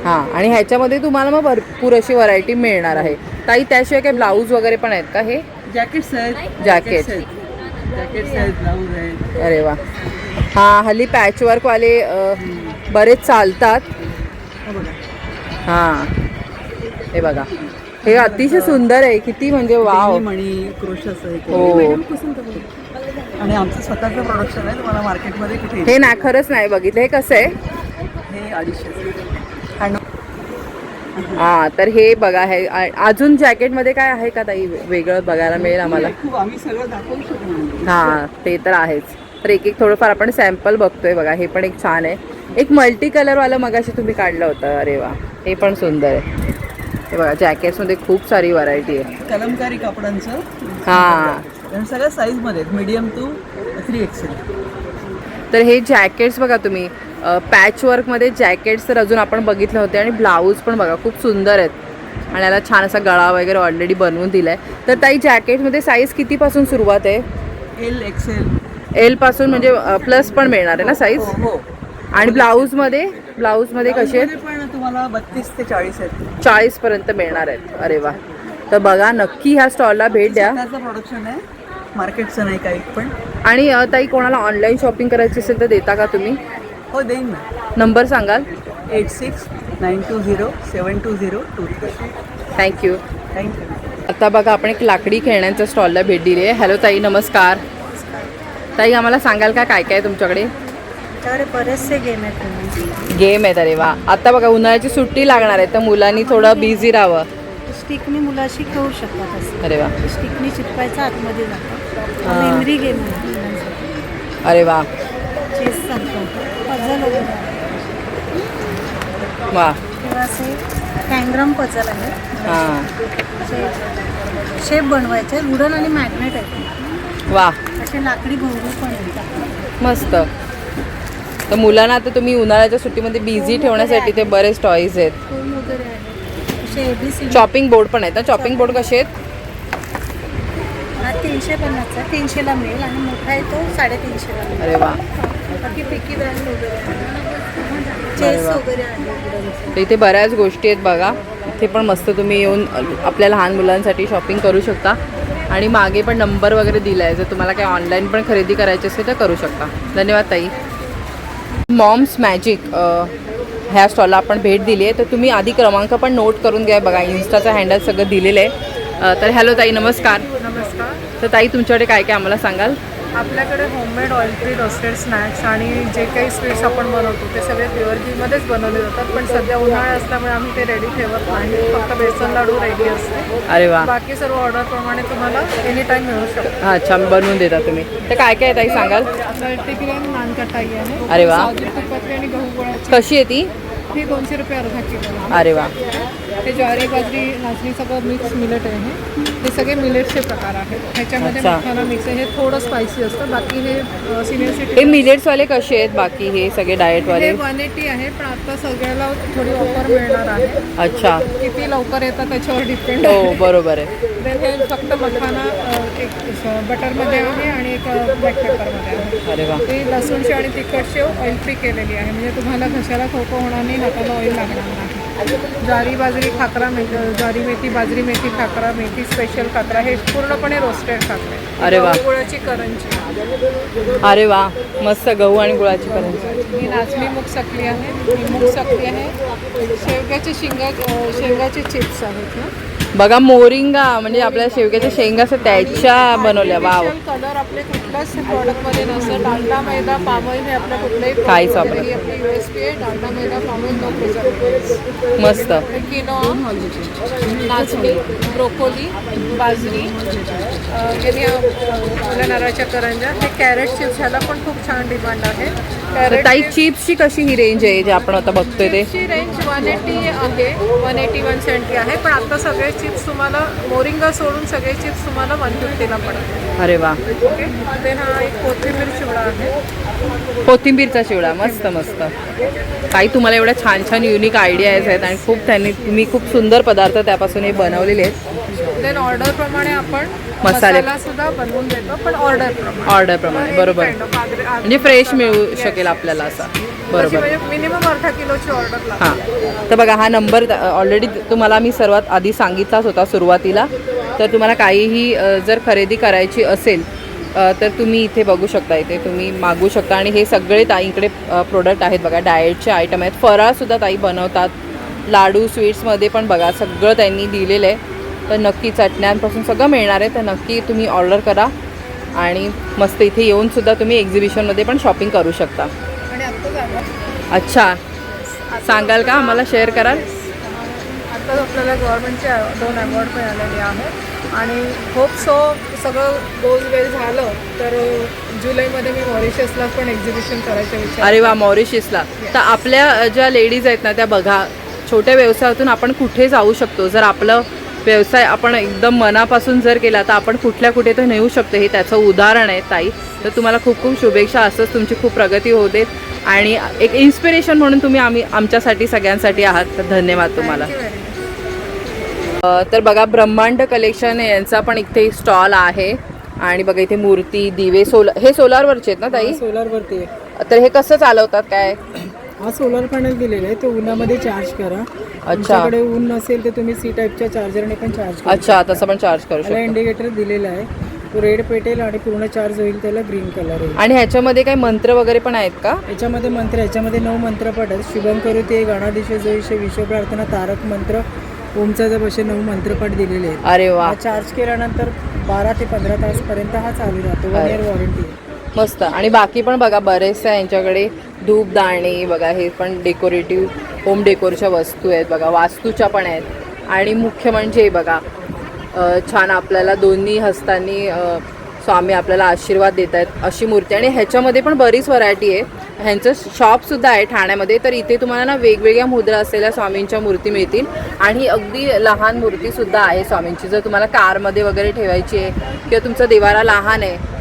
हां. आणि ह्याच्यामध्ये तुम्हाला मग भरपूर अशी व्हरायटी मिळणार आहे. ताई त्याशिवाय काय ब्लाऊज वगैरे पण आहेत का? हे जॅकेट्स आहेत. जॅकेट. जॅकेट्स आहेत, ब्लाऊज आहेत. अरे वा. हां, हल्ली पॅचवर्कवाले बरेच चालतात. हां, हे बघा, हे अतिशय सुंदर आहे. किती म्हणजे वाव. मणी क्रोशाचं आहे हो, आणि आमचं स्वतःचं प्रोडक्शन आहे. तुम्हाला मार्केटमध्ये किती हे ना खरंच नाही बघितलं. हे कसं आहे? हे 250. हां, तर हे बघा, हे अजून जॅकेटमध्ये काय आहे का ताई वेगळं बघायला मिळेल आम्हाला? खूप आम्ही सगळं दाखवू शकतो. हां, ते तर आहेच. तर एक एक थोडंफार आपण सॅम्पल बघतोय बघा. हे पण एक छान आहे. एक मल्टी कलरवालं मगाशी तुम्ही काढलं होतं. अरे वा, हे पण सुंदर आहे. हे बघा, जॅकेट्समध्ये खूप सारी व्हरायटी आहे. कलमकारी कापडांचं हां, सगळ्या साईजमध्ये मीडियम टू 3XL. तर हे जॅकेट्स बघा तुम्ही, पॅचवर्कमध्ये जॅकेट्स तर अजून आपण बघितले होते. आणि ब्लाऊज पण बघा खूप सुंदर आहेत. आणि याला छान असा गळा वगैरे ऑलरेडी बनवून दिला आहे. तर ताई जॅकेटमध्ये साईज कितीपासून सुरुवात आहे? LXL. एलपासून म्हणजे प्लस पण मिळणार आहे ना साईज? हो. आणि ब्लाऊजमध्ये कसे आहेत? पण तुम्हाला 32 ते 40 आहेत. 40पर्यंत मिळणार आहेत. अरे वा, तर बघा, नक्की ह्या स्टॉलला भेट द्या. स्वतःचं प्रोडक्शन आहे, मार्केटचं नाही काही पण. आणि ताई कोणाला ऑनलाईन शॉपिंग करायची असेल तर देता का तुम्ही? हो, देईन ना. नंबर सांगाल? 8692072023. थँक्यू. थँक्यू. आता बघा, आपण एक लाकडी खेळण्यांच्या स्टॉलला भेट दिली आहे. हॅलो ताई, नमस्कार. ताई, आम्हाला सांगाल का काय काय तुमच्याकडे? आमच्याकडे बरेचसे गेम आहेत. गेम आहेत. अरे वा, आता बघा उन्हाळ्याची सुट्टी लागणार आहे तर मुलांनी थोडं बिझी राहावं. स्टिकनी मुलाशी खेळू शकतात असं. अरे वा, स्टिकनी चिटकायचं आतमध्ये जातं. मेमरी गेम आहे. अरे वा चेस सारखं पझल वगैरे वा. किंवा असे टँग्राम पझल आहे. हां, शेप बनवायचे, वुडन आणि मॅग्नेट आहे. वा, असे लाकडी भोवरे पण येतात. मस्त. तर मुलांना आता तुम्ही उन्हाळ्याच्या सुट्टीमध्ये बिझी ठेवण्यासाठी ते बरेच टॉईज आहेत. फोन वगैरे आहे. असे ABC. चॉपिंग बोर्ड पण आहेत ना? चॉपिंग बोर्ड कसे आहेत? हा 350चा 300ला मिळेल आणि मोठा आहे तो 350ला मिळेल. अरे वा. बाकी पिकी ब्रँड वगैरे चेस वगैरे आहे. तर इथे बऱ्याच गोष्टी आहेत बघा. इथे पण मस्त तुम्ही येऊन आपल्या लहान मुलांसाठी शॉपिंग करू शकता. आणि मागे पण नंबर वगैरे दिला आहे. जर तुम्हाला काही ऑनलाईन पण खरेदी करायची असेल तर करू शकता. धन्यवाद ताई. मॉम्स मॅजिक ह्या स्टॉलला आपण भेट दिली आहे. तर तुम्ही आधी क्रमांक पण नोट करून घ्या. बघा, इन्स्टाचं हँडल सगळं दिलेलं आहे. तर हॅलो ताई, नमस्कार. नमस्कार. तर ताई, तुमच्याकडे काय काय आम्हाला सांगाल? आपल्याकडे homemade oil free roasted snacks आणि जे काही स्वीट्स आपण बनवतो ते सगळे प्युअर घीमध्येच बनवले जातात. पण सध्या उन्हाळा असल्यामुळे आम्ही ते रेडी ठेवत नाही. फक्त बेसन लाडू रेडी असते. अरे वा. बाकी सर्व ऑर्डरप्रमाणे तुम्हाला एनी टाईम मिळू शकतो. अच्छा, बनवून देता तुम्ही. तर काय काय ताई सांगाल? मल्टीग्रेन नानकटाई आहे. अरे वा. साजूक तुपातली आणि गहू गुळाची. कशी आहे ती? ही 200 रुपये अर्धा किलो. अरे वा. हे ज्वारी बाजरी नाचणी सगळं मिक्स मिलेट आहे. हे सगळे मिलेटचे प्रकार आहेत. ह्याच्यामध्ये अच्छा. मखाना मिक्स आहे. हे थोडं स्पायसी असतं. बाकी हे सिनियर हे सिटी मिलेट्सवाले कसे आहेत? बाकी हे सगळे डाएटवाले? हे 180 आहे. पण आता सगळ्याला थोडी ऑफर मिळणार आहे. अच्छा. किती लवकर येतात त्याच्यावर डिपेंड हो, बरोबर आहे. देन हे फक्त मखाना एक बटरमध्ये आहे आणि एक ब्लॅक पेपरमध्ये आहे. अरे वा. ती लसूणची आणि तिखटची ऑइल फ्री केलेली आहे. म्हणजे तुम्हाला घशाला खोकं होणार नाही, हाताला ऑइल लागणार नाही. ज्वारी बाजरी खाकरा ज्वारी मेथी बाजरी मेथी खाकरा मेथी स्पेशल खाकरा हे पूर्णपणे रोस्टेड खाकरे. अरे वा. गुळाची करंजी. अरे वा, मस्त. गहू आणि गुळाची करंजी. ही नाचणी मूग चकली आहे. ही मूग चकली आहे. शेवग्याचे शेंगाचे चिप्स आहेत ना. बघा, मोरिंगा म्हणजे आपल्या शेवग्याच्या शेंगा असं त्याच्या बनवल्या. वाव. कलर आपले कुठल्याच प्रॉडक्टमध्ये नसतं. डालडा मैदा पाम ऑइल हे आपल्या कुठल्याही काहीच product वापरत मध्ये ही आपली USP आहे. डालडा मैदा पाम ऑइल नो प्रिझर्वेटिव्ह. मस्त. किनोआ, नाचणी, ब्रोकोली, बाजरी, आपल्या नारळाच्या करंज्या. हे कॅरेट चिप्स ह्याला पण खूप छान डिमांड आहे. तर ताई, चिप्सची कशी ही रेंज आहे जे आपण आता बघतोय ते? चिप्सची रेंज 180 आहे. 180 170 आहे. पण आता सगळे चिप्स तुम्हाला मोरिंगा सोडून सगळे चिप्स तुम्हाला 150ला पडतात. अरे वा. ओके. देन हा एक कोथिंबीर चिवडा आहे. कोथिंबीरचा चिवडा. मस्त मस्त. ताई, तुम्हाला एवढ्या छान छान युनिक आयडियाज आहेत आणि तुम्ही खूप सुंदर पदार्थ त्यापासून हे बनवलेले आहेत. देन ऑर्डरप्रमाणे आपण मसाले सुद्धा बनवून देतो. पण ऑर्डरप्रमाणे बरोबर. म्हणजे फ्रेश मिळू शकेल आपल्याला असा. बरोबर. म्हणजे मिनिमम अर्धा किलोची ऑर्डर लागते. हां, तर बघा, हा नंबर ऑलरेडी तुम्हाला मी सर्वात आधी सांगितलाच होता सुरुवातीला. तर तुम्हाला काहीही जर खरेदी करायची असेल तर तुम्ही इथे बघू शकता. इथे तुम्ही मागू शकता. आणि हे सगळे ताईंकडे प्रोडक्ट आहेत बघा. डाएटचे आयटम आहेत. फराळसुद्धा ताई बनवतात. लाडू स्वीट्समध्ये पण बघा सगळं त्यांनी दिलेलं आहे. तर नक्की चटण्यांपासून सगळं मिळणार आहे. तर नक्की तुम्ही ऑर्डर करा आणि मस्त इथे येऊनसुद्धा तुम्ही एक्झिबिशनमध्ये पण शॉपिंग करू शकता. आणि आत्ता जागा अच्छा, सांगाल का आम्हाला, शेअर कराल? आत्ताच आपल्याला गव्हर्नमेंटचे 2 अवॉर्ड मिळालेले आहेत आणि होप सो सगळं गोज वेल झालं तर जुलैमध्ये मी मॉरिशसला पण एक्झिबिशन करायचं विचार. अरे वा, मॉरिशसला. तर आपल्या ज्या लेडीज आहेत ना त्या बघा, छोट्या व्यवसायातून आपण कुठे जाऊ शकतो. जर आपलं व्यवसाय आपण एकदम मनापासून जर केला तर आपण कुठल्या कुठे तर नेऊ शकतो. हे त्याचं उदाहरण आहे ताई. तर तुम्हाला खूप खूप शुभेच्छा. असंच तुमची खूप प्रगती होऊ देत आणि एक इन्स्पिरेशन म्हणून तुम्ही आमच्यासाठी सगळ्यांसाठी आहात. तर धन्यवाद तुम्हाला. तर बघा, ब्रह्मांड कलेक्शन यांचा पण इथे स्टॉल आहे आणि बघा इथे मूर्ती, दिवे, हे सोलारवरचे आहेत ना ताई? सोलारवरती आहे. तर हे कसं चालवतात काय? हा सोलर पॅनल दिलेला आहे, तो उन्हामध्ये चार्ज करा. अच्छा, तुमच्याकडे ऊन नसेल तर तुम्ही सी टाईपच्या चार्जरने पण चार्ज करा. अच्छा, तसं पण चार्ज करू त्याला शकतो. इंडिकेटर दिलेला आहे, तो रेड पेटेल आणि पूर्ण चार्ज होईल त्याला ग्रीन कलर होईल. आणि ह्याच्यामध्ये काही मंत्र वगैरे पण आहेत का? याच्यामध्ये मंत्र, याच्यामध्ये 9 मंत्र पट आहेत. शुभम करोती, गणाधीश जोईशे, विश्व प्रार्थना, तारक मंत्र, ओमचा जप असे 9 मंत्रपाठ दिलेले आहेत. अरे वा, हा चार्ज केल्यानंतर 12 ते 15 तासपर्यंत हा चालू राहतो. 1 इयर वॉरंटी आहे. मस्त. आणि बाकी पण बघा बरेचसे यांच्याकडे धूप दाणे बघा, हे पण डेकोरेटिव्ह होम डेकोरच्या वस्तू आहेत बघा, वास्तूच्या पण आहेत. आणि मुख्य म्हणजे बघा छान आपल्याला दोन्ही हस्तांनी स्वामी आपल्याला आशीर्वाद देत आहेत अशी मूर्ती. आणि ह्याच्यामध्ये पण बरीच व्हरायटी आहे. ह्यांचं शॉपसुद्धा आहे ठाण्यामध्ये. तर इथे तुम्हाला ना वेगवेगळ्या मुद्रा असलेल्या स्वामींच्या मूर्ती मिळतील आणि अगदी लहान मूर्तीसुद्धा आहे स्वामींची. जर तुम्हाला कारमध्ये वगैरे ठेवायची आहे किंवा तुमचा देवारा लहान आहे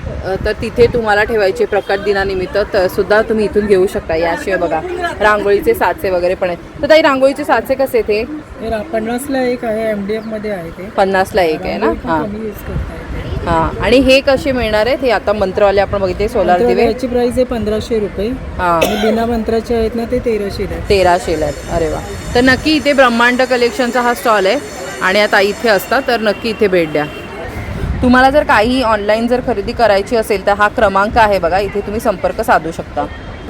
तर तिथे तुम्हाला ठेवायचे प्रकट दिनानिमित्त तर सुद्धा तुम्ही इथून घेऊ शकता. याशिवाय बघा रांगोळीचे साचे वगैरे पण आहेत. तर ताई, रांगोळीचे साचे कसे ते? 50ला एक आहे, MDF मध्ये आहे ते. 50ला एक आहे ना? हां यूज करता येते. हां. आणि हे कसे मिळणार आहेत? हे आता मंत्रवाले आपण बघितले सोलार दिवे, याची प्राइस आहे 1500 रुपये. हां. आणि बिना मंत्राचे आहेत ना ते 1300 आहेत. 1300ला आहेत. अरे वा. तर नक्की इथे ब्रह्मांड कलेक्शनचा हा स्टॉल आहे आणि आता इथे असतात तर नक्की इथे भेट द्या. तुम्हाला जर काही ऑनलाईन जर खरेदी करायची असेल तर हा क्रमांक आहे बघा, इथे तुम्ही संपर्क साधू शकता.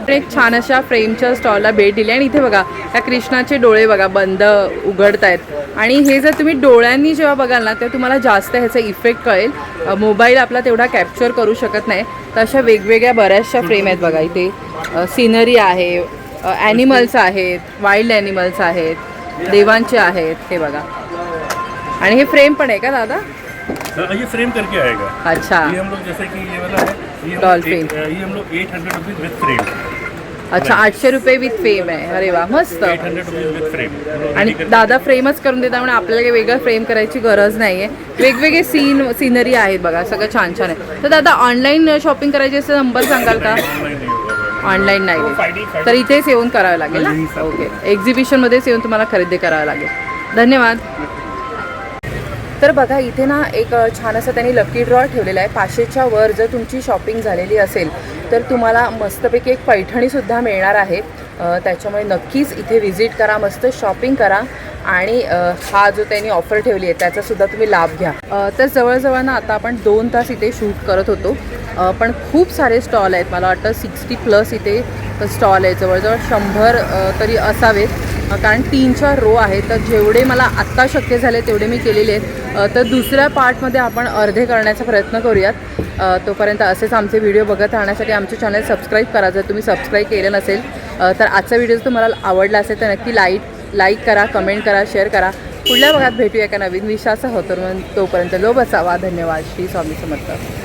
एक छान अशा फ्रेमच्या स्टॉलला भेट दिली आणि इथे बघा त्या कृष्णाचे डोळे बघा बंद उघडत आहेत. आणि हे जर तुम्ही डोळ्यांनी जेव्हा बघाल ना तर तुम्हाला जास्त ह्याचा इफेक्ट कळेल. मोबाईल आपला तेवढा कॅप्चर करू शकत नाही. तर अशा वेगवेगळ्या बऱ्याचशा फ्रेम आहेत बघा. इथे सिनरी आहे, ॲनिमल्स आहेत, वाईल्ड ॲनिमल्स आहेत, देवांचे आहेत, हे बघा. आणि हे फ्रेम पण आहे का दादा? ये फ्रेम करके आएगा. अच्छा, ये हम लोग जैसे कि ये वाला है, ये डॉल्फिन. ये हम लोग 800 रुपीज विथ फ्रेम. अच्छा, 800 रुपये विथ फ्रेम आहे. अरे वा, मस्त. 800 रुपीज विथ फ्रेम. आणि दादा फ्रेमच करून देतात म्हणजे आपल्याला काही वेगळं फ्रेम करायची गरज नाही आहे. वेगवेगळे सिनरी आहेत बघा, सगळं छान छान आहे. तर दादा ऑनलाईन शॉपिंग करायची असेल नंबर सांगाल का? ऑनलाईन नाही, तर इथेच येऊन करावं लागेल ना? ओके, एक्झिबिशनमध्येच येऊन तुम्हाला खरेदी करावं लागेल. धन्यवाद. तर बघा इथे ना एक छान असं त्यांनी लकी ड्रॉ ठेवलेला आहे. 500च्या वर जर तुमची शॉपिंग झालेली असेल तर तुम्हाला मस्तपैकी एक पैठणीसुद्धा मिळणार आहे. त्याच्यामुळे नक्कीच इथे व्हिजिट करा, मस्त शॉपिंग करा आणि हा जो त्यांनी ऑफर ठेवली आहे त्याचासुद्धा तुम्ही लाभ घ्या. तर जवळजवळ ना आता आपण 2 तास इथे शूट करत होतो पण खूप सारे स्टॉल आहेत. मला वाटतं 60+ इथे स्टॉल आहेत, जवळजवळ 100 तरी असावेत कारण 3-4 रो आहेत. तर जेवढे मला आत्ता शक्य झाले तेवढे मी केलेले आहेत. तर दुसऱ्या पार्टमध्ये आपण अर्धे करण्याचा प्रयत्न करूयात. तोपर्यंत असेच आमचे व्हिडिओ बघत राहण्यासाठी आमचे चॅनल सबस्क्राईब करा जर तुम्ही सबस्क्राईब केलं नसेल. तर आजचा व्हिडिओ जर तुम्हाला आवडला असेल तर नक्की लाईक करा, कमेंट करा, शेअर करा. पुढल्या भागात भेटूया एका नवीन विषयासह. तोपर्यंत लो बसावा. धन्यवाद. श्री स्वामी समर्थ.